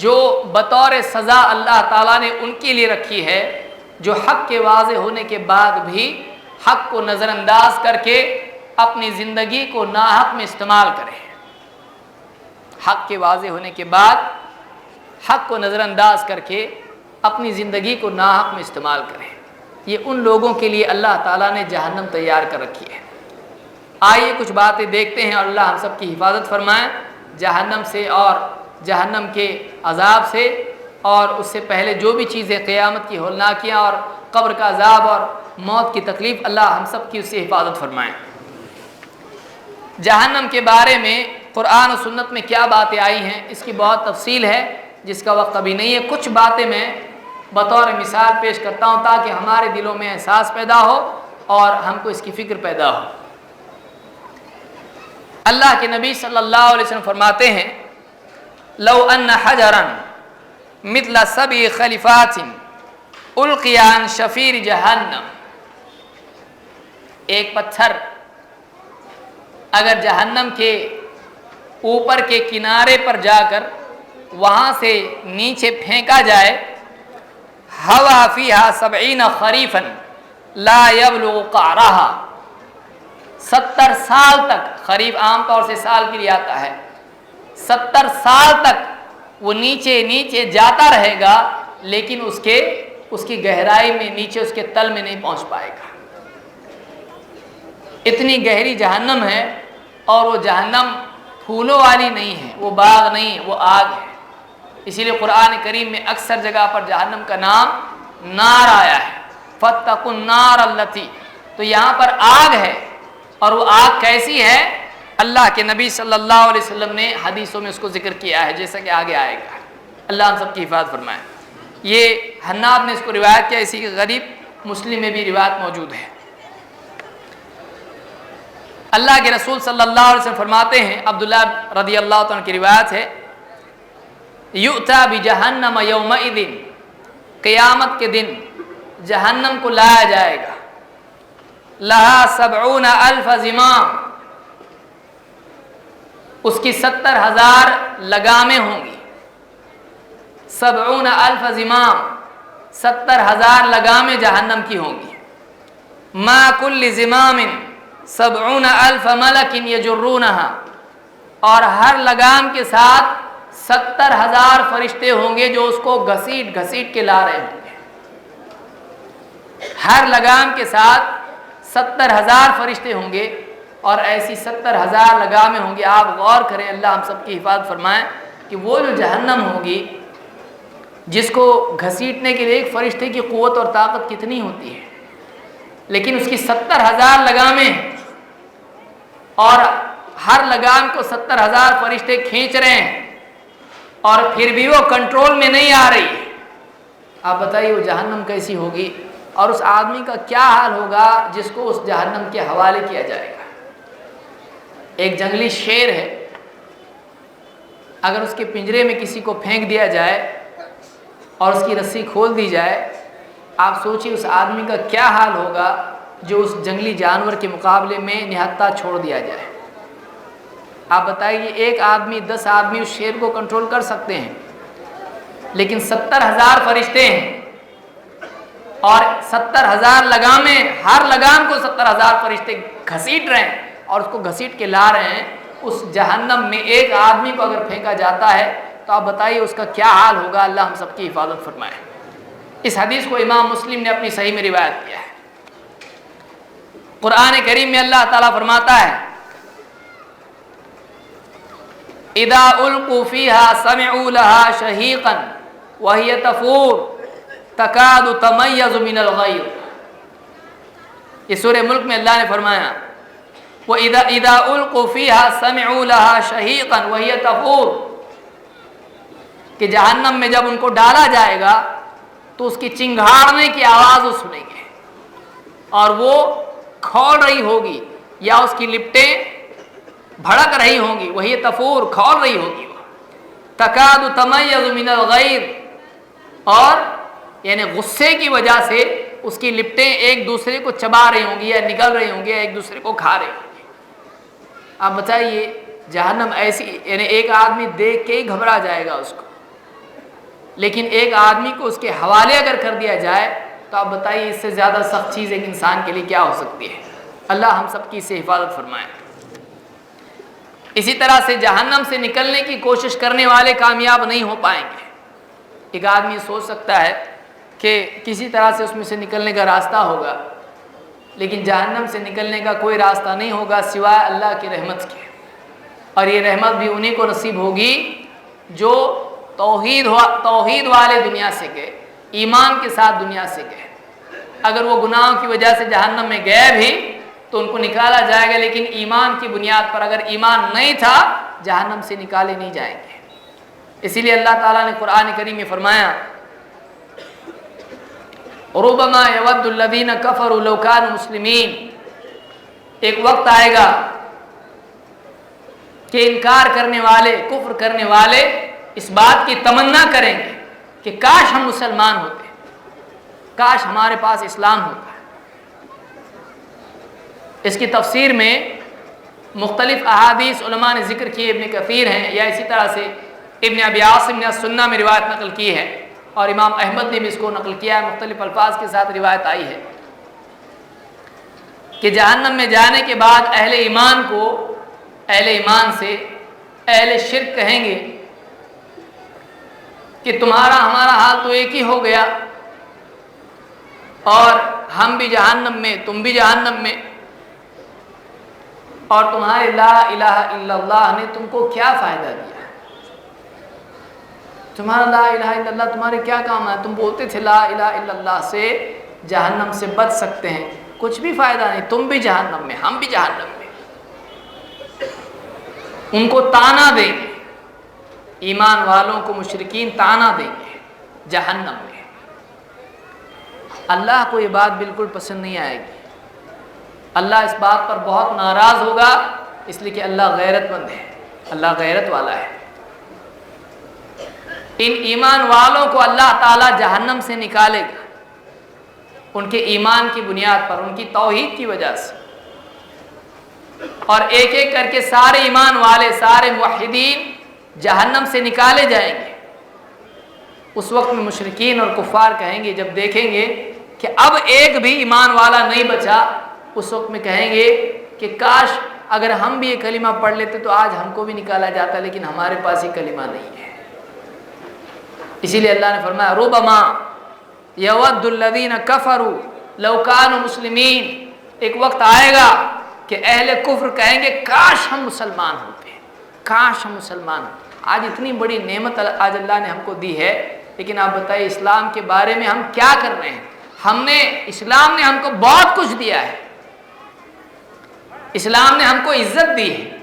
جو بطور سزا اللہ تعالیٰ نے ان کے لیے رکھی ہے جو حق کے واضح ہونے کے بعد بھی حق کو نظر انداز کر کے اپنی زندگی کو ناحق میں استعمال کرے۔ حق کے واضح ہونے کے بعد حق کو نظر انداز کر کے اپنی زندگی کو ناحق میں استعمال کرے۔ یہ ان لوگوں کے لیے اللہ تعالیٰ نے جہنم تیار کر رکھی ہے۔ آئیے کچھ باتیں دیکھتے ہیں اور اللہ ہم سب کی حفاظت فرمائے جہنم سے اور جہنم کے عذاب سے، اور اس سے پہلے جو بھی چیزیں قیامت کی ہولناکیاں اور قبر کا عذاب اور موت کی تکلیف، اللہ ہم سب کی اس سے حفاظت فرمائے۔ جہنم کے بارے میں قرآن و سنت میں کیا باتیں آئی ہیں اس کی بہت تفصیل ہے، جس کا وقت ابھی نہیں ہے۔ کچھ باتیں میں بطور مثال پیش کرتا ہوں تاکہ ہمارے دلوں میں احساس پیدا ہو اور ہم کو اس کی فکر پیدا ہو۔ اللہ کے نبی صلی اللہ علیہ وسلم فرماتے ہیں لو ان حجرا مثل سبع خلیفات القی عن شفیر جہنم، ایک پتھر اگر جہنم کے اوپر کے کنارے پر جا کر وہاں سے نیچے پھینکا جائے، ہوا فیہا 70 خریفا لا یبلغ قعرہا، 70 سال تک، خریف عام طور سے سال کے لیے آتا ہے، 70 سال تک وہ نیچے نیچے جاتا رہے گا لیکن اس کی گہرائی میں نیچے اس کے تل میں نہیں پہنچ پائے گا۔ اتنی گہری جہنم ہے، اور وہ جہنم پھولوں والی نہیں ہے، وہ باغ نہیں ہے، وہ آگ ہے۔ اسی لیے قرآن کریم میں اکثر جگہ پر جہنم کا نام نار آیا ہے، فاتقوا النار التی، تو یہاں پر آگ ہے، اور وہ آگ کیسی ہے اللہ کے نبی صلی اللہ علیہ وسلم نے حدیثوں میں اس کو ذکر کیا ہے، جیسا کہ آگے آئے گا۔ اللہ ہم سب کی حفاظت فرمائے۔ یہ حناب نے اس کو روایت کیا، اسی کے غریب مسلم میں بھی روایت موجود ہے۔ اللہ کے رسول صلی اللہ علیہ وسلم فرماتے ہیں، عبداللہ رضی اللہ عنہ کی روایت ہے، یؤتی بجہنم یومئذ، قیامت کے دن جہنم کو لایا جائے گا، لہا 70,000 زمام، اس کی 70,000 لگامیں ہوں گی، 70,000 زمام، 70,000 لگامیں جہنم کی ہوں گی، ما کل زمام 70,000 ملک یجرونہا، اور ہر لگام کے ساتھ 70,000 فرشتے ہوں گے جو اس کو گھسیٹ گھسیٹ کے لا رہے ہوں گے۔ ہر لگام کے ساتھ 70,000 فرشتے ہوں گے، اور ایسی 70,000 لگامیں ہوں گی۔ آپ غور کریں، اللہ ہم سب کی حفاظت فرمائیں کہ وہ جو جہنم ہوگی جس کو گھسیٹنے کے لیے ایک فرشتے کی قوت اور طاقت کتنی ہوتی ہے، لیکن اس کی 70,000 لگامیں، اور ہر لگام کو 70,000 فرشتے کھینچ رہے ہیں، اور پھر بھی وہ کنٹرول میں نہیں آ رہی۔ آپ بتائیے وہ جہنم کیسی ہوگی، اور اس آدمی کا کیا حال ہوگا جس کو اس جہنم کے حوالے کیا جائے گا۔ ایک جنگلی شیر ہے، اگر اس کے پنجرے میں کسی کو پھینک دیا جائے اور اس کی رسی کھول دی جائے، آپ سوچیے اس آدمی کا کیا حال ہوگا جو اس جنگلی جانور کے مقابلے میں نہتہ چھوڑ دیا جائے۔ آپ بتائیے ایک آدمی 10 آدمی اس شیر کو کنٹرول کر سکتے ہیں، لیکن 70,000 فرشتے ہیں اور 70,000 لگامیں، ہر لگام کو 70,000 فرشتے گھسیٹ رہے ہیں اور اس کو گھسیٹ کے لا رہے ہیں۔ اس جہنم میں ایک آدمی کو اگر پھینکا جاتا ہے تو آپ بتائیے اس کا کیا حال ہوگا۔ اللہ ہم سب کی حفاظت فرمائے۔ اس حدیث کو امام مسلم نے اپنی صحیح میں روایت کیا ہے۔ قرآن کریم میں اللہ تعالیٰ فرماتا ہے اذا القوا فیہا سمعوا لہا شہیقا وہی تفور تکاد تمیز من الغیظ۔ یہ سورہ ملک میں اللہ نے فرمایا وَإِذَا أُلْقُوا فِيهَا سَمِعُوا لَهَا شَهِيقًا وَهِيَ تَفُورُ، کہ جہنم میں جب ان کو ڈالا جائے گا تو اس کی چنگھاڑنے کی آواز وہ سنیں گے، اور وہ کھول رہی ہوگی یا اس کی لپٹیں بھڑک رہی ہوں گی، وہی تفور، کھول رہی ہوگی، وہ تَكَادُ تَمَيَّزُ مِنَ الْغَيْظِ، اور یعنی غصے کی وجہ سے اس کی لپٹیں ایک دوسرے کو چبا رہی ہوں گی یا نگل رہی ہوں گی یا ایک دوسرے کو کھا رہی ہوں گی۔ آپ بتائیے جہنم ایسی، یعنی ایک آدمی دیکھ کے ہی گھبرا جائے گا اس کو، لیکن ایک آدمی کو اس کے حوالے اگر کر دیا جائے تو آپ بتائیے اس سے زیادہ سخت چیز ایک انسان کے لیے کیا ہو سکتی ہے۔ اللہ ہم سب کی اس سے حفاظت فرمائے۔ اسی طرح سے جہنم سے نکلنے کی کوشش کرنے والے کامیاب نہیں ہو پائیں گے۔ ایک آدمی سوچ سکتا ہے کہ کسی طرح سے اس میں سے نکلنے کا راستہ ہوگا، لیکن جہنم سے نکلنے کا کوئی راستہ نہیں ہوگا سوائے اللہ کی رحمت کے، اور یہ رحمت بھی انہیں کو نصیب ہوگی جو توحید والے دنیا سے گئے، ایمان کے ساتھ دنیا سے گئے۔ اگر وہ گناہوں کی وجہ سے جہنم میں گئے بھی تو ان کو نکالا جائے گا، لیکن ایمان کی بنیاد پر، اگر ایمان نہیں تھا جہنم سے نکالے نہیں جائیں گے۔ اسی لیے اللہ تعالیٰ نے قرآن کریم میں فرمایا ربما یود الذین کفروا لو کانوا مسلمین، ایک وقت آئے گا کہ انکار کرنے والے، کفر کرنے والے اس بات کی تمنا کریں گے کہ کاش ہم مسلمان ہوتے، کاش ہمارے پاس اسلام ہوتا۔ اس کی تفسیر میں مختلف احادیث علماء نے ذکر کیے، ابن کثیر ہیں، یا اسی طرح سے ابن ابی عاصم نے سنہ میں روایت نقل کی ہے، اور امام احمد نے بھی اس کو نقل کیا ہے، مختلف الفاظ کے ساتھ روایت آئی ہے کہ جہنم میں جانے کے بعد اہل ایمان کو، اہل ایمان سے اہل شرک کہیں گے کہ تمہارا ہمارا حال تو ایک ہی ہو گیا، اور ہم بھی جہنم میں، تم بھی جہنم میں، اور تمہارے لا الہ الا اللہ نے تم کو کیا فائدہ دیا؟ تمہارا لا الہ الا اللہ تمہارے کیا کام ہے؟ تم بولتے تھے لا الہ الا اللہ سے جہنم سے بچ سکتے ہیں، کچھ بھی فائدہ نہیں، تم بھی جہنم میں، ہم بھی جہنم میں۔ ان کو تانا دیں گے، ایمان والوں کو مشرکین تانا دیں گے جہنم میں۔ اللہ کو یہ بات بالکل پسند نہیں آئے گی، اللہ اس بات پر بہت ناراض ہوگا، اس لیے کہ اللہ غیرت مند ہے، اللہ غیرت والا ہے۔ ان ایمان والوں کو اللہ تعالیٰ جہنم سے نکالے گا ان کے ایمان کی بنیاد پر، ان کی توحید کی وجہ سے، اور ایک ایک کر کے سارے ایمان والے، سارے موحدین جہنم سے نکالے جائیں گے۔ اس وقت میں مشرکین اور کفار کہیں گے، جب دیکھیں گے کہ اب ایک بھی ایمان والا نہیں بچا، اس وقت میں کہیں گے کہ کاش اگر ہم بھی یہ کلمہ پڑھ لیتے تو آج ہم کو بھی نکالا جاتا، لیکن ہمارے پاس یہ کلمہ نہیں ہے۔ اسی لیے اللہ نے فرمایا ربما یود الذین کفروا لو کانوا مسلمین، ایک وقت آئے گا کہ اہل کفر کہیں گے کاش ہم مسلمان ہوتے، کاش ہم مسلمان ہوتے۔ آج اتنی بڑی نعمت آج اللہ نے ہم کو دی ہے، لیکن آپ بتائیے اسلام کے بارے میں ہم کیا کر رہے ہیں؟ اسلام نے ہم کو بہت کچھ دیا ہے، اسلام نے ہم کو عزت دی ہے،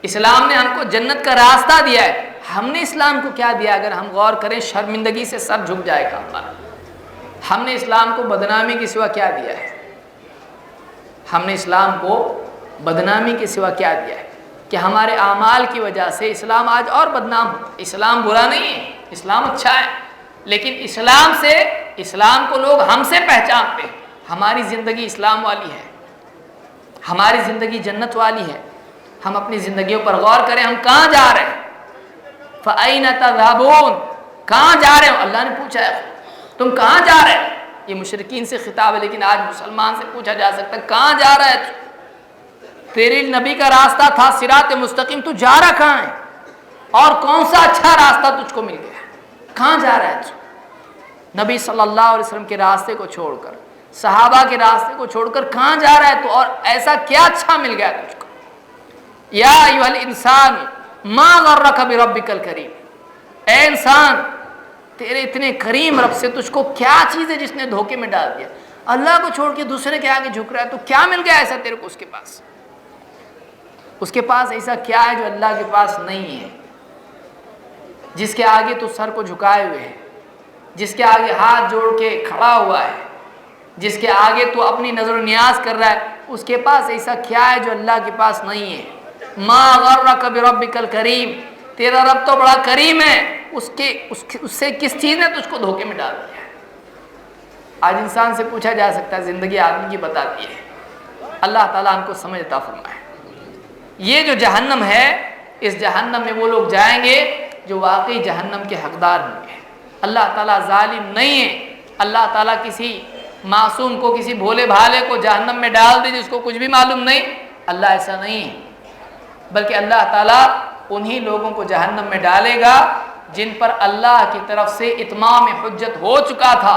اسلام نے ہم کو جنت کا راستہ دیا ہے، ہم نے اسلام کو کیا دیا؟ اگر ہم غور کریں شرمندگی سے سر جھک جائے گا ہمارا۔ ہم نے اسلام کو بدنامی کے سوا کیا دیا ہے؟ ہم نے اسلام کو بدنامی کے سوا کیا دیا ہے کہ ہمارے اعمال کی وجہ سے اسلام آج اور بدنام ہوتا ہے۔ اسلام برا نہیں ہے، اسلام اچھا ہے، لیکن اسلام کو لوگ ہم سے پہچانتے ہیں۔ ہماری زندگی اسلام والی ہے، ہماری زندگی جنت والی ہے۔ ہم اپنی زندگیوں پر غور کریں، ہم کہاں جا رہے ہیں؟ فَأَيْنَ تَذْهَبُونَ، کہاں جا رہے ہو؟ اللہ نے پوچھا ہے تم کہاں جا رہے ہو؟ یہ مشرکین سے خطاب ہے، لیکن آج مسلمان سے پوچھا جا سکتا ہے کہاں جا رہا ہے تو؟ تیرے نبی کا راستہ تھا صراط مستقیم، تو جا رہا کہاں ہے؟ اور کون سا اچھا راستہ تجھ کو مل گیا؟ کہاں جا رہا ہے تو؟ نبی صلی اللہ علیہ وسلم کے راستے کو چھوڑ کر، صحابہ کے راستے کو چھوڑ کر کہاں جا رہا ہے تو؟ اور ایسا کیا اچھا مل گیا تجھ کو؟ یا ایھا الانسان ما غرک بربک الکریم، اے انسان تیرے اتنے کریم رب سے تجھ کو کیا چیز ہے جس نے دھوکے میں ڈال دیا؟ اللہ کو چھوڑ کے دوسرے کے آگے جھک رہا ہے، تو کیا مل گیا ایسا تیرے کو؟ اس کے پاس ایسا کیا ہے جو اللہ کے پاس نہیں ہے؟ جس کے آگے تو سر کو جھکائے ہوئے ہے، جس کے آگے ہاتھ جوڑ کے کھڑا ہوا ہے، جس کے آگے تو اپنی نظر و نیاز کر رہا ہے، اس کے پاس ایسا کیا ہے جو اللہ کے پاس نہیں ہے؟ ما غرک بربک الکریم، تیرا رب تو بڑا کریم ہے، اس سے کس چیز نے تجھ کو دھوکے میں ڈال دیا ہے؟ آج انسان سے پوچھا جا سکتا ہے، زندگی آدمی کی بتاتی ہے۔ اللہ تعالیٰ ہم کو سمجھ عطا فرمائے۔ یہ جو جہنم ہے، اس جہنم میں وہ لوگ جائیں گے جو واقعی جہنم کے حقدار ہوں گے۔ اللہ تعالیٰ ظالم نہیں ہے، اللہ تعالیٰ کسی معصوم کو، کسی بھولے بھالے کو جہنم میں ڈال دے جس کو کچھ بھی معلوم نہیں، اللہ ایسا نہیں ہے، بلکہ اللہ تعالیٰ انہی لوگوں کو جہنم میں ڈالے گا جن پر اللہ کی طرف سے اتمام حجت ہو چکا تھا،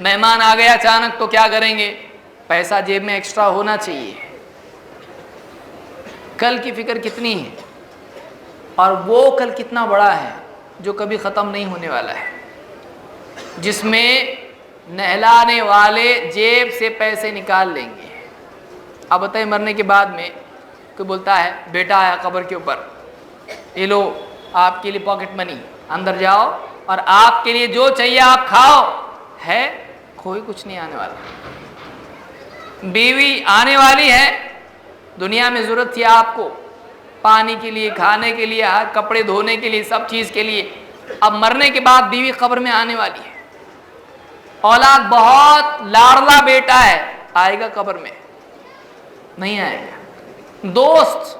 مہمان آ گیا اچانک تو کیا کریں گے؟ پیسہ جیب میں ایکسٹرا ہونا چاہیے. کل کی فکر کتنی ہے اور وہ کل کتنا بڑا ہے جو کبھی ختم نہیں ہونے والا ہے، جس میں نہلانے والے جیب سے پیسے نکال لیں گے. اب بتائیں مرنے کے بعد میں کوئی بولتا ہے بیٹا آیا قبر کے اوپر، یہ لو آپ کے لیے پاکٹ منی، اندر جاؤ اور آپ کے لیے جو چاہیے آپ کھاؤ. ہے کوئی کچھ نہیں آنے والا. بیوی آنے والی ہے، دنیا میں ضرورت تھی آپ کو پانی کے لیے، کھانے کے لیے، کپڑے دھونے کے لیے، سب چیز کے لیے. اب مرنے کے بعد بیوی قبر میں آنے والی ہے. اولاد بہت لاڑلا بیٹا ہے، آئے گا قبر میں؟ نہیں آئے گا. دوست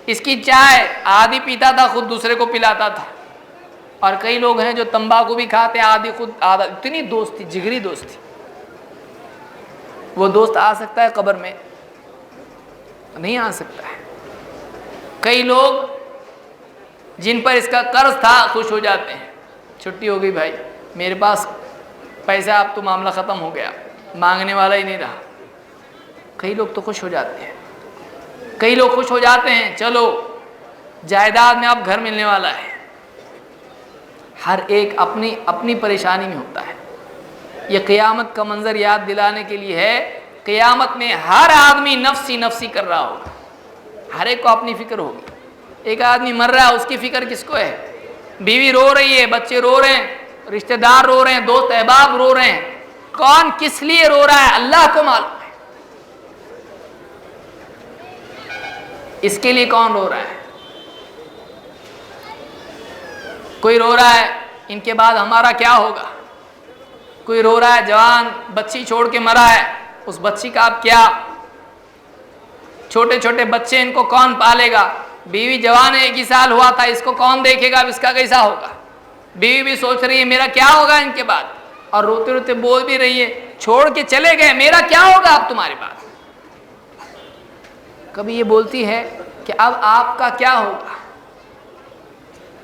اس کی چائے آدھی پیتا تھا خود دوسرے کو پلاتا تھا، اور کئی لوگ ہیں جو تمباکو بھی کھاتے آدھی خود آدھا. اتنی دوستی، جگری دوستی. وہ دوست آ سکتا ہے قبر میں؟ نہیں آ سکتا ہے. کئی لوگ جن پر اس کا قرض تھا خوش ہو جاتے ہیں، چھٹی ہو گئی بھائی میرے پاس پیسہ، اب تو معاملہ ختم ہو گیا، مانگنے والا ہی نہیں رہا. کئی لوگ تو خوش ہو جاتے ہیں. کئی لوگ خوش ہو جاتے ہیں چلو جائیداد میں اب گھر ملنے والا ہے. ہر ایک اپنی اپنی پریشانی میں ہوتا ہے. یہ قیامت کا منظر یاد دلانے کے لیے ہے. قیامت میں ہر آدمی نفسی نفسی کر رہا ہوگا، ہر ایک کو اپنی فکر ہوگی. ایک آدمی مر رہا ہے، اس کی فکر کس کو ہے؟ بیوی رو رہی ہے، بچے رو رہے ہیں، رشتہ دار رو رہے ہیں، دوست احباب رو رہے ہیں. کون کس لیے رو رہا ہے اللہ کو معلوم ہے. اس کے لیے کون رو رہا ہے؟ کوئی رو رہا ہے ان کے بعد ہمارا کیا ہوگا. کوئی رو رہا ہے جوان بچی چھوڑ کے مرا ہے، اس بچی کا اب کیا؟ چھوٹے چھوٹے بچے، ان کو کون پالے گا؟ بیوی جوان ہے، 1 ہی سال ہوا تھا، اس کو کون دیکھے گا؟ اب اس کا کیسا ہوگا؟ بیوی بھی سوچ رہی ہے میرا کیا ہوگا ان کے بعد، اور روتے روتے بول بھی رہی ہے چھوڑ کے چلے گئے، میرا کیا ہوگا اب تمہارے پاس. کبھی یہ بولتی ہے کہ اب آپ کا کیا ہوگا؟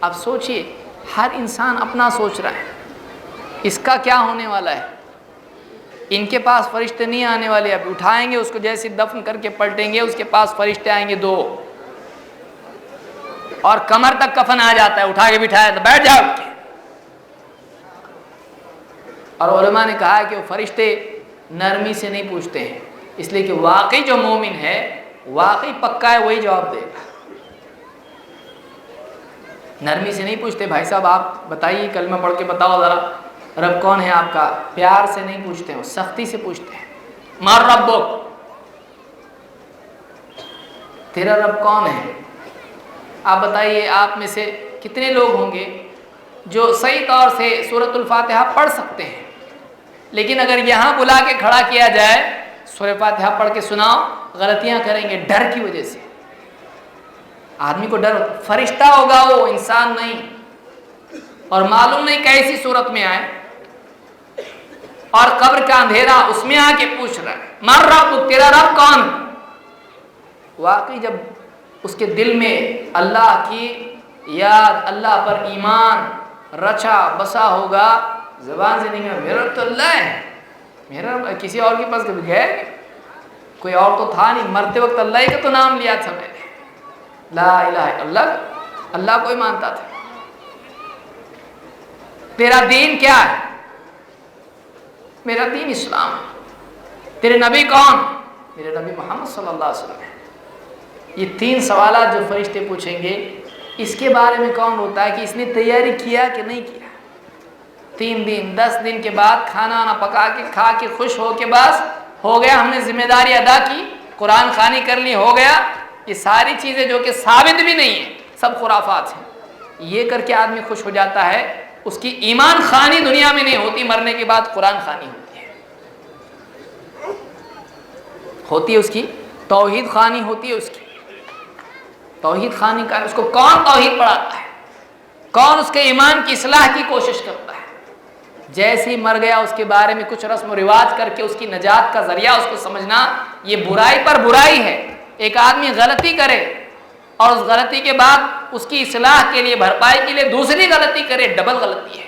اب سوچئے، ہر انسان اپنا سوچ رہا ہے اس کا کیا ہونے والا ہے. ان کے پاس فرشتے نہیں آنے والے، اب اٹھائیں گے اس کو، جیسے دفن کر کے پلٹیں گے اس کے پاس فرشتے آئیں گے 2، اور کمر تک کفن آ جاتا ہے، اٹھا کے بٹھایا تو بیٹھ جاؤ. اور علماء نے کہا ہے کہ وہ فرشتے نرمی سے نہیں پوچھتے ہیں، اس لیے کہ واقعی جو مومن ہے، واقعی پکا ہے، وہی جواب دے گا. نرمی سے نہیں پوچھتے بھائی صاحب آپ بتائیے کلمہ پڑھ کے بتاؤ ذرا رب کون ہے آپ کا. پیار سے نہیں پوچھتے ہیں، سختی سے پوچھتے ہیں. مر ربک، تیرا رب کون ہے؟ آپ بتائیے آپ میں سے کتنے لوگ ہوں گے جو صحیح طور سے سورۃ الفاتحہ پڑھ سکتے ہیں، لیکن اگر یہاں بلا کے کھڑا کیا جائے سورۃ فاتحہ پڑھ کے سناؤ، غلطیاں کریں گے ڈر کی وجہ سے. آدمی کو ڈر، فرشتہ ہوگا وہ، انسان نہیں، اور معلوم نہیں کیسی صورت میں آئے، اور قبر کا اندھیرا اس میں آ کے پوچھ رہا ہے مر رب، تیرا رب کون؟ واقعی جب اس کے دل میں اللہ کی یاد، اللہ پر ایمان رچا بسا ہوگا، زبان سے نکلا میرا رب تو اللہ ہے، میرا رب. کسی اور کے پاس کبھی گئے؟ کوئی اور تو تھا نہیں، مرتے وقت اللہ ہی کا تو نام لیا تھا میں نے، لا الہ الا اللہ، اللہ کو ہی مانتا تھا. تیرا دین کیا ہے؟ میرا دین اسلام. تیرے نبی کون؟ میرے نبی محمد صلی اللہ علیہ وسلم ہے. یہ 3 سوالات جو فرشتے پوچھیں گے، اس کے بارے میں کون ہوتا ہے کہ اس نے تیاری کیا کہ نہیں کیا. 3 دن 10 دن کے بعد کھانا وانا پکا کے کھا کے خوش ہو کے بس ہو گیا، ہم نے ذمہ داری ادا کی، قرآن خوانی کر لی، ہو گیا. یہ ساری چیزیں جو کہ ثابت بھی نہیں ہیں، سب خرافات ہیں، یہ کر کے آدمی خوش ہو جاتا ہے. اس کی ایمان خوانی دنیا میں نہیں ہوتی، مرنے کے بعد قرآن خوانی ہوتی ہے اس کی توحید خوانی ہوتی ہے. اس کی توحید خوانی کا اس کو کون توحید پڑھاتا ہے؟ کون اس کے ایمان کی اصلاح کی کوشش کرتا ہے؟ جیسے ہی مر گیا اس کے بارے میں کچھ رسم و رواج کر کے اس کی نجات کا ذریعہ اس کو سمجھنا، یہ برائی پر برائی ہے. ایک آدمی غلطی کرے اور اس غلطی کے بعد اس کی اصلاح کے لیے، بھرپائی کے لیے دوسری غلطی کرے، ڈبل غلطی ہے.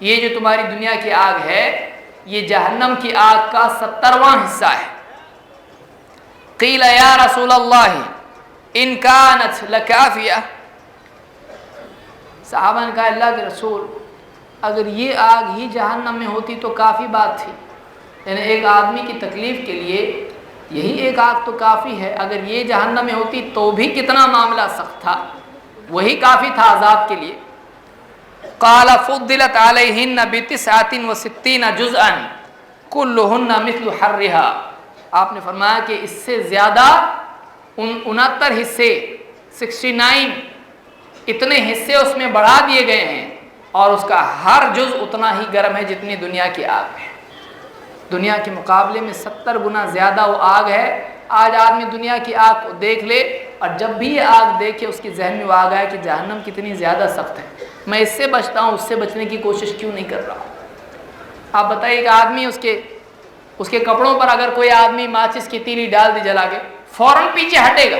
یہ جو تمہاری دنیا کی آگ ہے یہ جہنم کی آگ کا 70واں حصہ ہے۔ قیل یا رسول اللہ ان کانت لکافیہ، صحابہ نے کہا اللہ کے رسول اگر یہ آگ ہی جہنم میں ہوتی تو کافی بات تھی، یعنی ایک آدمی کی تکلیف کے لیے یہی ایک آگ تو کافی ہے، اگر یہ جہنم میں ہوتی تو بھی کتنا معاملہ سخت تھا، وہی کافی تھا عذاب کے لیے۔ قال فضلت علیہن ب69 جزءا کلہن مثل حرھا، آپ نے فرمایا کہ اس سے زیادہ 69 حصے 69 اتنے حصے اس میں بڑھا دیے گئے ہیں اور اس کا ہر جز اتنا ہی گرم ہے جتنی دنیا کی آگ ہے۔ دنیا کے مقابلے میں 70 گنا زیادہ وہ آگ ہے۔ آج آدمی دنیا کی آگ کو دیکھ لے اور جب بھی یہ آگ دیکھے اس کے ذہن میں وہ آگ آئے کہ جہنم کتنی زیادہ سخت ہے، میں اس سے بچتا ہوں، اس سے بچنے کی کوشش کیوں نہیں کر رہا ہوں؟ آپ بتائیے کہ آدمی اس کے کپڑوں پر اگر کوئی آدمی ماچس کی تیلی ڈال دی جلا کے فوراً پیچھے ہٹے گا،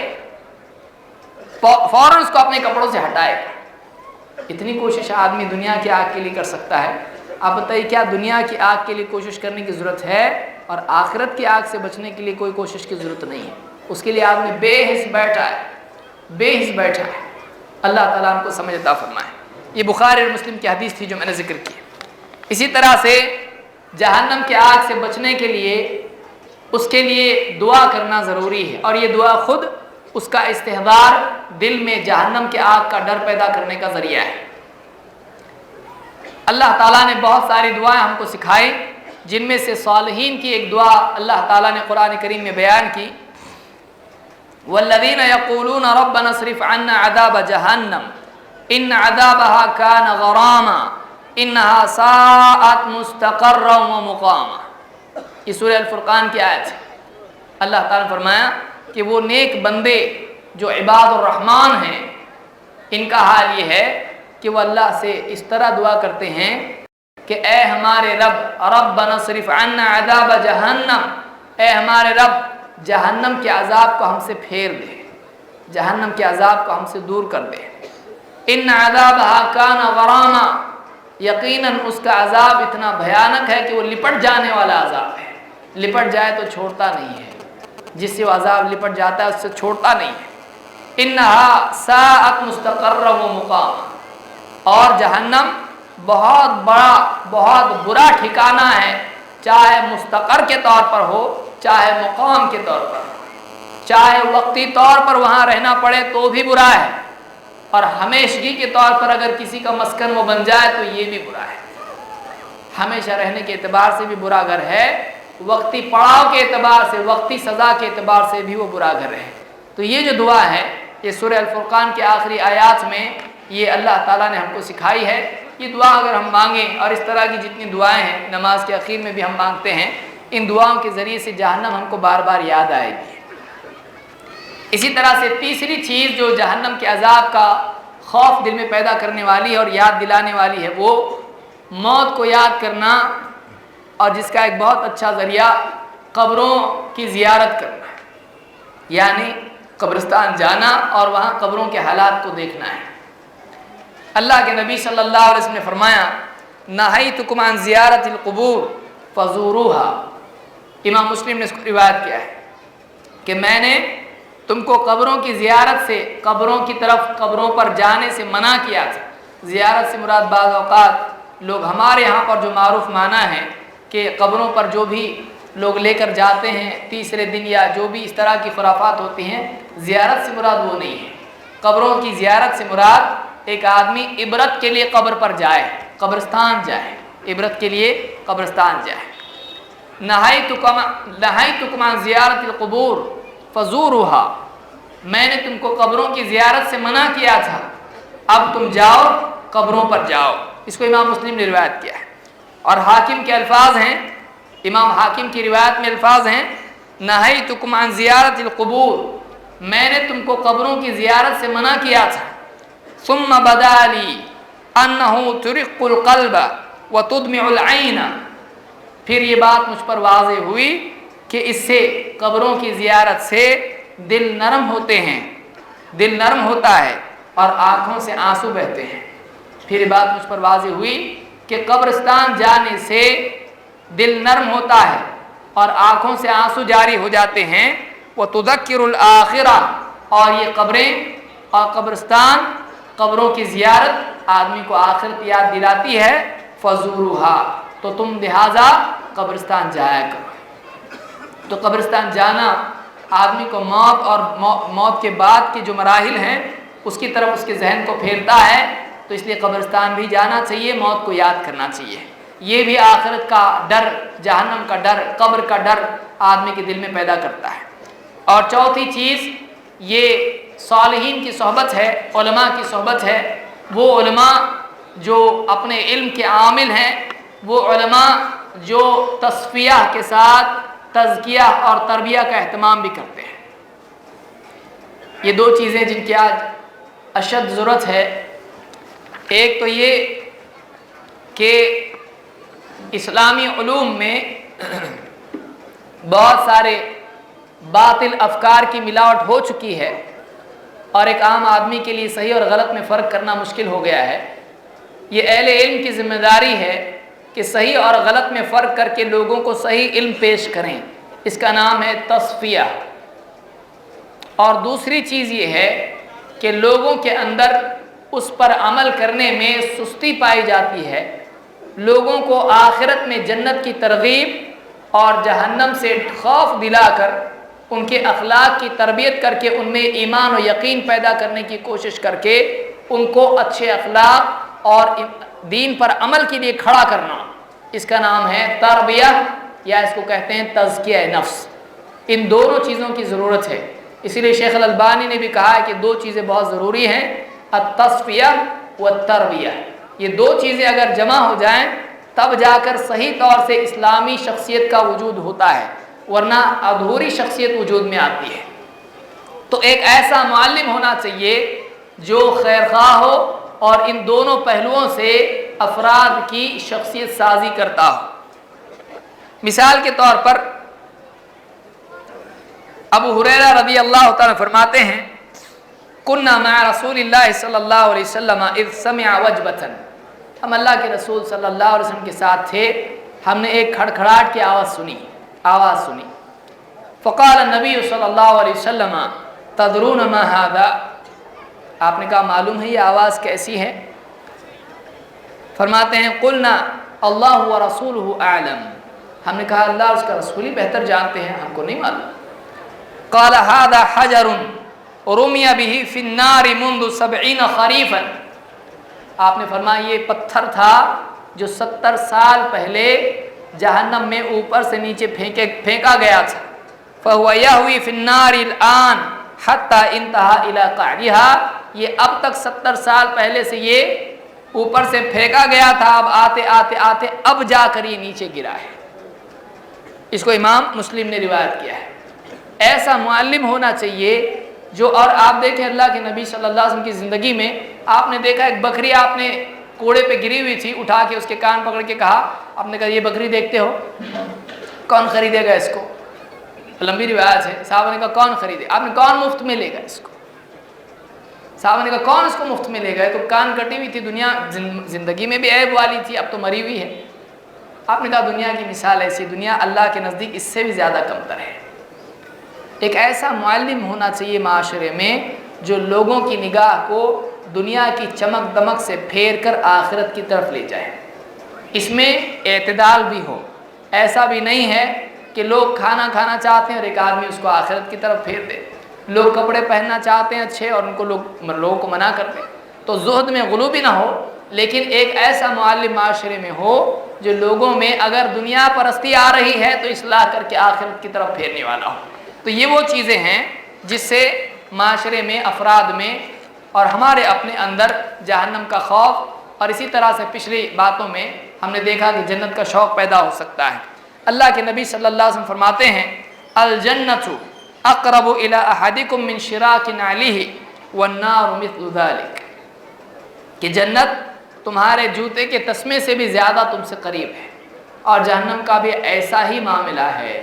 فوراً اس کو اپنے کپڑوں سے ہٹائے گا۔ اتنی کوشش آدمی دنیا کی آگ کے لیے کر سکتا ہے، آپ بتائیے کیا دنیا کی آگ کے لیے کوشش کرنے کی ضرورت ہے اور آخرت کی آگ سے بچنے کے لیے کوئی کوشش کی ضرورت نہیں ہے؟ اس کے لیے آدمی بے حس بیٹھا ہے۔ اللہ تعالیٰ ہم کو سمجھ عطا فرمائے۔ یہ بخاری اور مسلم کی حدیث تھی جو میں نے ذکر کی۔ اسی طرح سے جہنم کی آگ سے بچنے کے لیے اس کے لیے دعا کرنا ضروری ہے، اور یہ دعا خود اس کا استحضار دل میں جہنم کی آگ کا ڈر پیدا کرنے کا ذریعہ ہے۔ اللہ تعالیٰ نے بہت ساری دعائیں ہم کو سکھائی، جن میں سے صالحین کی ایک دعا اللہ تعالیٰ نے قرآن کریم میں بیان کی، والذین یقولون ربنا اصرف عنا عذاب جہنم ان عذابها کان غراما انہا ساءت مستقرا ومقاما۔ یہ سورہ الفرقان کی آیت ہے۔ اللہ تعالیٰ نے فرمایا کہ وہ نیک بندے جو عباد الرحمن ہیں ان کا حال یہ ہے کہ وہ اللہ سے اس طرح دعا کرتے ہیں کہ اے ہمارے رب، ربنا اصرف عنا عذاب جہنم، اے ہمارے رب جہنم کے عذاب کو ہم سے پھیر دے، جہنم کے عذاب کو ہم سے دور کر دے۔ ان عذابها کان غراما، یقیناً اس کا عذاب اتنا بھیانک ہے کہ وہ لپٹ جانے والا عذاب ہے، لپٹ جائے تو چھوڑتا نہیں ہے، جس سے وہ عذاب لپٹ جاتا ہے اس سے چھوڑتا نہیں ہے۔ انہا ساءت مستقرا ومقاما، اور جہنم بہت بڑا بہت برا ٹھکانہ ہے، چاہے مستقر کے طور پر ہو چاہے مقام کے طور پر، چاہے وقتی طور پر وہاں رہنا پڑے تو بھی برا ہے، اور ہمیشگی کے طور پر اگر کسی کا مسکن وہ بن جائے تو یہ بھی برا ہے۔ ہمیشہ رہنے کے اعتبار سے بھی برا گھر ہے، وقتی پڑاؤ کے اعتبار سے، وقتی سزا کے اعتبار سے بھی وہ برا گھر ہے۔ تو یہ جو دعا ہے یہ سورہ الفرقان کے آخری آیات میں یہ اللہ تعالیٰ نے ہم کو سکھائی ہے۔ یہ دعا اگر ہم مانگیں، اور اس طرح کی جتنی دعائیں ہیں نماز کے اخیر میں بھی ہم مانگتے ہیں، ان دعاؤں کے ذریعے سے جہنم ہم کو بار بار یاد آئے گی۔ اسی طرح سے تیسری چیز جو جہنم کے عذاب کا خوف دل میں پیدا کرنے والی ہے اور یاد دلانے والی ہے، وہ موت کو یاد کرنا، اور جس کا ایک بہت اچھا ذریعہ قبروں کی زیارت کرنا ہے، یعنی قبرستان جانا اور وہاں قبروں کے حالات کو دیکھنا ہے۔ اللہ کے نبی صلی اللہ علیہ وسلم نے فرمایا نہیتکم عن زیارت القبور فزوروها، امام مسلم نے اس کو روایت کیا ہے کہ میں نے تم کو قبروں کی زیارت سے، قبروں کی طرف، قبروں پر جانے سے منع کیا تھا۔ زیارت سے مراد بعض اوقات لوگ ہمارے یہاں پر جو معروف معنی ہے کہ قبروں پر جو بھی لوگ لے کر جاتے ہیں تیسرے دن یا جو بھی اس طرح کی خرافات ہوتی ہیں، زیارت سے مراد وہ نہیں ہے۔ قبروں کی زیارت سے مراد ایک آدمی عبرت کے لیے قبر پر جائے، قبرستان جائے، عبرت کے لیے قبرستان جائے۔ نہیتکم عن زیارت القبور فزوروها، میں نے تم کو قبروں کی زیارت سے منع کیا تھا، اب تم جاؤ قبروں پر جاؤ۔ اس کو امام مسلم نے روایت کیا ہے، اور حاکم کے الفاظ ہیں، امام حاکم کی روایت میں الفاظ ہیں نہیتکم عن زیارت القبور، میں نے تم کو قبروں کی زیارت سے منع کیا تھا۔ ثم بدا لی انہ ترق القلب وتدمع العین، پھر یہ بات مجھ پر واضح ہوئی کہ اس سے، قبروں کی زیارت سے دل نرم ہوتے ہیں، دل نرم ہوتا ہے اور آنکھوں سے آنسو بہتے ہیں۔ پھر یہ بات مجھ پر واضح ہوئی کہ قبرستان جانے سے دل نرم ہوتا ہے اور آنکھوں سے آنسو جاری ہو جاتے ہیں. وَتُذَكِّرُ الْآخِرَةَ، اور یہ قبریں اور قبرستان، قبروں کی زیارت آدمی کو آخرت یاد دلاتی ہے. فَزُورُوهَا، تو تم لہٰذا قبرستان جایا کرو. تو قبرستان جانا آدمی کو موت اور موت کے بعد کے جو مراحل ہیں اس کی طرف اس کے ذہن کو پھیرتا ہے. تو اس لیے قبرستان بھی جانا چاہیے، موت کو یاد کرنا چاہیے. یہ بھی آخرت کا ڈر، جہنم کا ڈر، قبر کا ڈر آدمی کے دل میں پیدا کرتا ہے. اور چوتھی چیز یہ صالحین کی صحبت ہے، علماء کی صحبت ہے. وہ علماء جو اپنے علم کے عامل ہیں، وہ علماء جو تصفیہ کے ساتھ تزکیہ اور تربیہ کا اہتمام بھی کرتے ہیں. یہ دو چیزیں جن کی آج اشد ضرورت ہے. ایک تو یہ کہ اسلامی علوم میں بہت سارے باطل افکار کی ملاوٹ ہو چکی ہے اور ایک عام آدمی کے لیے صحیح اور غلط میں فرق کرنا مشکل ہو گیا ہے. یہ اہل علم کی ذمہ داری ہے کہ صحیح اور غلط میں فرق کر کے لوگوں کو صحیح علم پیش کریں. اس کا نام ہے تصفیہ. اور دوسری چیز یہ ہے کہ لوگوں کے اندر اس پر عمل کرنے میں سستی پائی جاتی ہے. لوگوں کو آخرت میں جنت کی ترغیب اور جہنم سے خوف دلا کر ان کے اخلاق کی تربیت کر کے ان میں ایمان و یقین پیدا کرنے کی کوشش کر کے ان کو اچھے اخلاق اور دین پر عمل کے لیے کھڑا کرنا، اس کا نام ہے تربیہ، یا اس کو کہتے ہیں تزکیہ نفس. ان دونوں چیزوں کی ضرورت ہے. اسی لیے شیخ الالبانی نے بھی کہا ہے کہ دو چیزیں بہت ضروری ہیں، التصفیہ والتربیہ. یہ دو چیزیں اگر جمع ہو جائیں تب جا کر صحیح طور سے اسلامی شخصیت کا وجود ہوتا ہے، ورنہ ادھوری شخصیت وجود میں آتی ہے. تو ایک ایسا معلم ہونا چاہیے جو خیرخواہ ہو اور ان دونوں پہلوؤں سے افراد کی شخصیت سازی کرتا ہو. مثال کے طور پر ابو ہریرہ رضی اللہ تعالیٰ فرماتے ہیں کنا مع رسول اللہ صلی اللہ علیہ وسلم اذ سمع وجبۃ، ہم اللہ کے رسول صلی اللہ علیہ وسلم کے ساتھ تھے، ہم نے ایک کھڑکھڑاہٹ کی آواز سنی. فقال النبی صلی اللہ علیہ وسلم تدرون ما هذا، آپ نے کہا معلوم ہے یہ آواز کیسی ہے؟ فرماتے ہیں قلنا اللہ ورسولہ اعلم، ہم نے کہا اللہ اور اس کا رسول ہی بہتر جانتے ہیں، ہم کو نہیں معلوم. قال هذا حجر رمی به فی النار منذ 70 خریفا، آپ نے فرمایا یہ پتھر تھا جو 70 سال پہلے جہنم میں اوپر سے نیچے پھینکا گیا تھا. فهو يهوي في النار الآن حتى انتهى الى قعرها، یہ اب تک 70 سال پہلے سے یہ اوپر سے پھینکا گیا تھا، اب آتے اب جا کر یہ نیچے گرا ہے. اس کو امام مسلم نے روایت کیا ہے. ایسا معلم ہونا چاہیے جو، اور آپ دیکھیں اللہ کے نبی صلی اللہ علیہ وسلم کی زندگی میں آپ نے دیکھا ایک بکری آپ نے کوڑے پہ گری ہوئی تھی، اٹھا کے اس کے کان پکڑ کے کہا، آپ نے کہا یہ بکری دیکھتے ہو، کون خریدے گا اس کو؟ لمبی روایت ہے. صحابہ نے کہا کون خریدے؟ آپ نے کون مفت میں لے گا اس کو؟ صحابہ نے کہا کون اس کو مفت میں لے گا؟ تو کان کٹی ہوئی تھی، دنیا زندگی میں بھی عیب والی تھی، اب تو مری ہوئی ہے. آپ نے کہا دنیا کی مثال ایسی، دنیا اللہ کے نزدیک اس سے بھی زیادہ کمتر ہے. ایک ایسا معلم ہونا چاہیے معاشرے میں جو لوگوں کی نگاہ کو دنیا کی چمک دمک سے پھیر کر آخرت کی طرف لے جائے. اس میں اعتدال بھی ہو. ایسا بھی نہیں ہے کہ لوگ کھانا کھانا چاہتے ہیں اور ایک آدمی اس کو آخرت کی طرف پھیر دے. لوگ کپڑے پہننا چاہتے ہیں اچھے اور ان کو لوگوں کو منع کرتے ہیں. تو زہد میں غلو بھی نہ ہو، لیکن ایک ایسا معلم معاشرے میں ہو جو لوگوں میں اگر دنیا پرستی آ رہی ہے تو اصلاح کر کے آخرت کی طرف پھیرنے والا ہو. تو یہ وہ چیزیں ہیں جس سے معاشرے میں، افراد میں اور ہمارے اپنے اندر جہنم کا خوف، اور اسی طرح سے پچھلی باتوں میں ہم نے دیکھا کہ جنت کا شوق پیدا ہو سکتا ہے. اللہ کے نبی صلی اللہ علیہ وسلم فرماتے ہیں الجنت اقرب الی احدکم من شراک نعلہ والنار مثل ذلک، کہ جنت تمہارے جوتے کے تسمے سے بھی زیادہ تم سے قریب ہے، اور جہنم کا بھی ایسا ہی معاملہ ہے.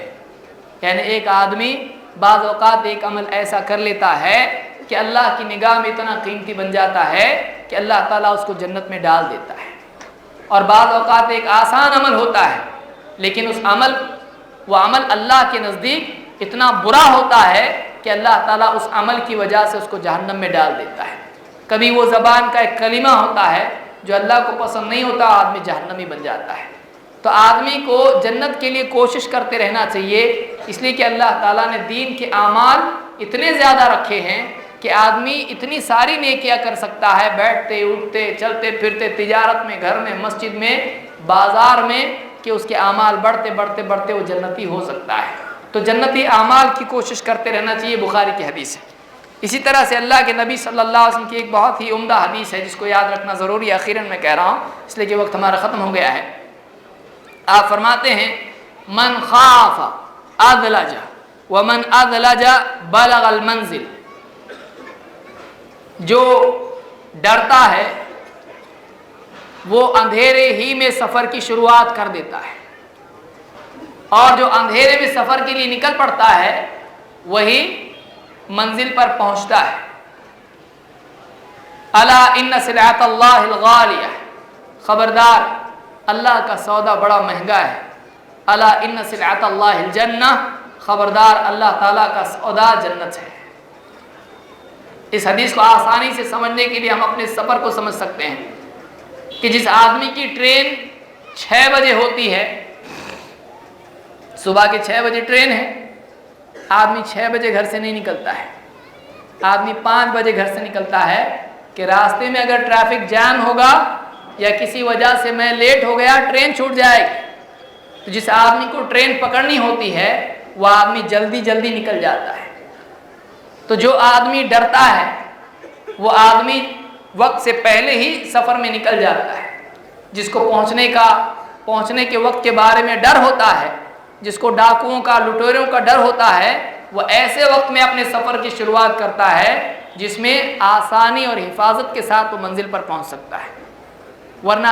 یعنی ایک آدمی بعض اوقات ایک عمل ایسا کر لیتا ہے کہ اللہ کی نگاہ میں اتنا قیمتی بن جاتا ہے کہ اللہ تعالیٰ اس کو جنت میں ڈال دیتا ہے. اور بعض اوقات ایک آسان عمل ہوتا ہے، لیکن وہ عمل اللہ کے نزدیک اتنا برا ہوتا ہے کہ اللہ تعالیٰ اس عمل کی وجہ سے اس کو جہنم میں ڈال دیتا ہے۔ کبھی وہ زبان کا ایک کلمہ ہوتا ہے جو اللہ کو پسند نہیں ہوتا، آدمی جہنمی بن جاتا ہے۔ تو آدمی کو جنت کے لیے کوشش کرتے رہنا چاہیے، اس لیے کہ اللہ تعالیٰ نے دین کے اعمال اتنے زیادہ رکھے ہیں کہ آدمی اتنی ساری نیکیاں کر سکتا ہے، بیٹھتے اٹھتے چلتے پھرتے، تجارت میں، گھر میں، مسجد میں، بازار میں، کہ اس کے اعمال بڑھتے بڑھتے بڑھتے وہ جنتی ہو سکتا ہے۔ تو جنتی اعمال کی کوشش کرتے رہنا چاہیے، بخاری کی حدیث ہے۔ اسی طرح سے اللہ کے نبی صلی اللہ علیہ وسلم کی ایک بہت ہی عمدہ حدیث ہے جس کو یاد رکھنا ضروری ہے، اخیراً میں کہہ رہا ہوں اس لیے کہ وقت ہمارا ختم ہو گیا ہے۔ آپ فرماتے ہیں من خاف ادلج ومن ادلج بلغ المنزل، جو ڈرتا ہے وہ اندھیرے ہی میں سفر کی شروعات کر دیتا ہے، اور جو اندھیرے میں سفر کے لیے نکل پڑتا ہے وہی منزل پر پہنچتا ہے۔ الا ان سلعۃ اللہ الغالیہ، خبردار اللہ کا سودا بڑا مہنگا ہے۔ الا ان سلعۃ اللہ الجنہ، خبردار اللہ تعالیٰ کا سودا جنت ہے۔ اس حدیث کو آسانی سے سمجھنے کے لیے ہم اپنے سفر کو سمجھ سکتے ہیں کہ جس آدمی کی ٹرین 6 بجے ہوتی ہے، صبح کے 6 بجے ٹرین ہے، آدمی 6 بجے گھر سے نہیں نکلتا ہے، آدمی 5 بجے گھر سے نکلتا ہے کہ راستے میں اگر ٹریفک جام ہوگا یا کسی وجہ سے میں لیٹ ہو گیا ٹرین چھوٹ جائے گی۔ تو جس آدمی کو ٹرین پکڑنی ہوتی ہے وہ آدمی جلدی جلدی نکل جاتا ہے۔ تو جو آدمی ڈرتا ہے وہ آدمی وقت سے پہلے ہی سفر میں نکل جاتا ہے۔ جس کو پہنچنے کے وقت کے بارے میں ڈر ہوتا ہے، جس کو ڈاکوؤں کا، لٹیروں کا ڈر ہوتا ہے، وہ ایسے وقت میں اپنے سفر کی شروعات کرتا ہے جس میں آسانی اور حفاظت کے ساتھ وہ منزل پر پہنچ سکتا ہے، ورنہ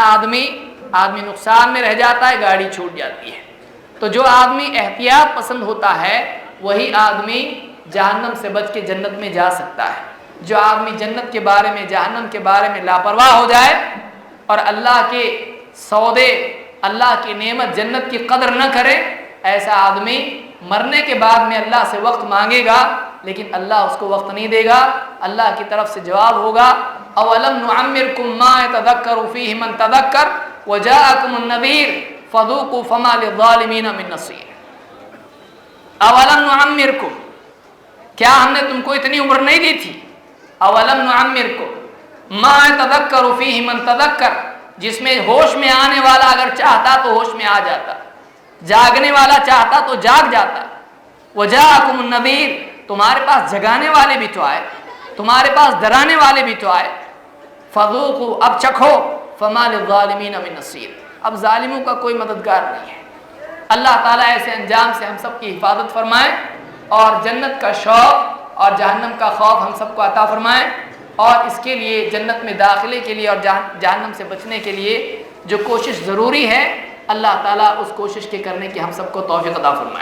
آدمی نقصان میں رہ جاتا ہے، گاڑی چھوٹ جاتی ہے۔ تو جو آدمی احتیاط پسند ہوتا ہے وہی آدمی جہنم سے بچ کے جنت میں جا سکتا ہے۔ جو آدمی جنت کے بارے میں، جہنم کے بارے میں لاپرواہ ہو جائے اور اللہ کے سودے، اللہ کی نعمت جنت کی قدر نہ کرے، ایسا آدمی مرنے کے بعد میں اللہ سے وقت مانگے گا لیکن اللہ اس کو وقت نہیں دے گا۔ اللہ کی طرف سے جواب ہوگا اولم نعمرکم ما یتذکر فیہ من تذکر وجاءکم النذیر فذوقوا فما للظالمین من نصیر۔ اولم نعمرکم، کیا ہم نے تم کو اتنی عمر نہیں دی تھی؟ اولم نعمرکم ما یتذکر فیہ من تذکر، جس میں ہوش میں آنے والا اگر چاہتا تو ہوش میں آ جاتا، جاگنے والا چاہتا تو جاگ جاتا۔ وجاءکم النذیر، تمہارے پاس جگانے والے بھی تو آئے، تمہارے پاس ڈرانے والے بھی تو آئے۔ فذوقوا، اب چکھو، فما للظالمین من نصیر، اب ظالموں کا کوئی مددگار نہیں ہے۔ اللہ تعالیٰ ایسے انجام سے ہم سب کی حفاظت فرمائے اور جنت کا شوق اور جہنم کا خوف ہم سب کو عطا فرمائے، اور اس کے لیے جنت میں داخلے کے لیے اور جہنم سے بچنے کے لیے جو کوشش ضروری ہے، اللہ تعالیٰ اس کوشش کے کرنے کی ہم سب کو توفیق عطا فرمائے۔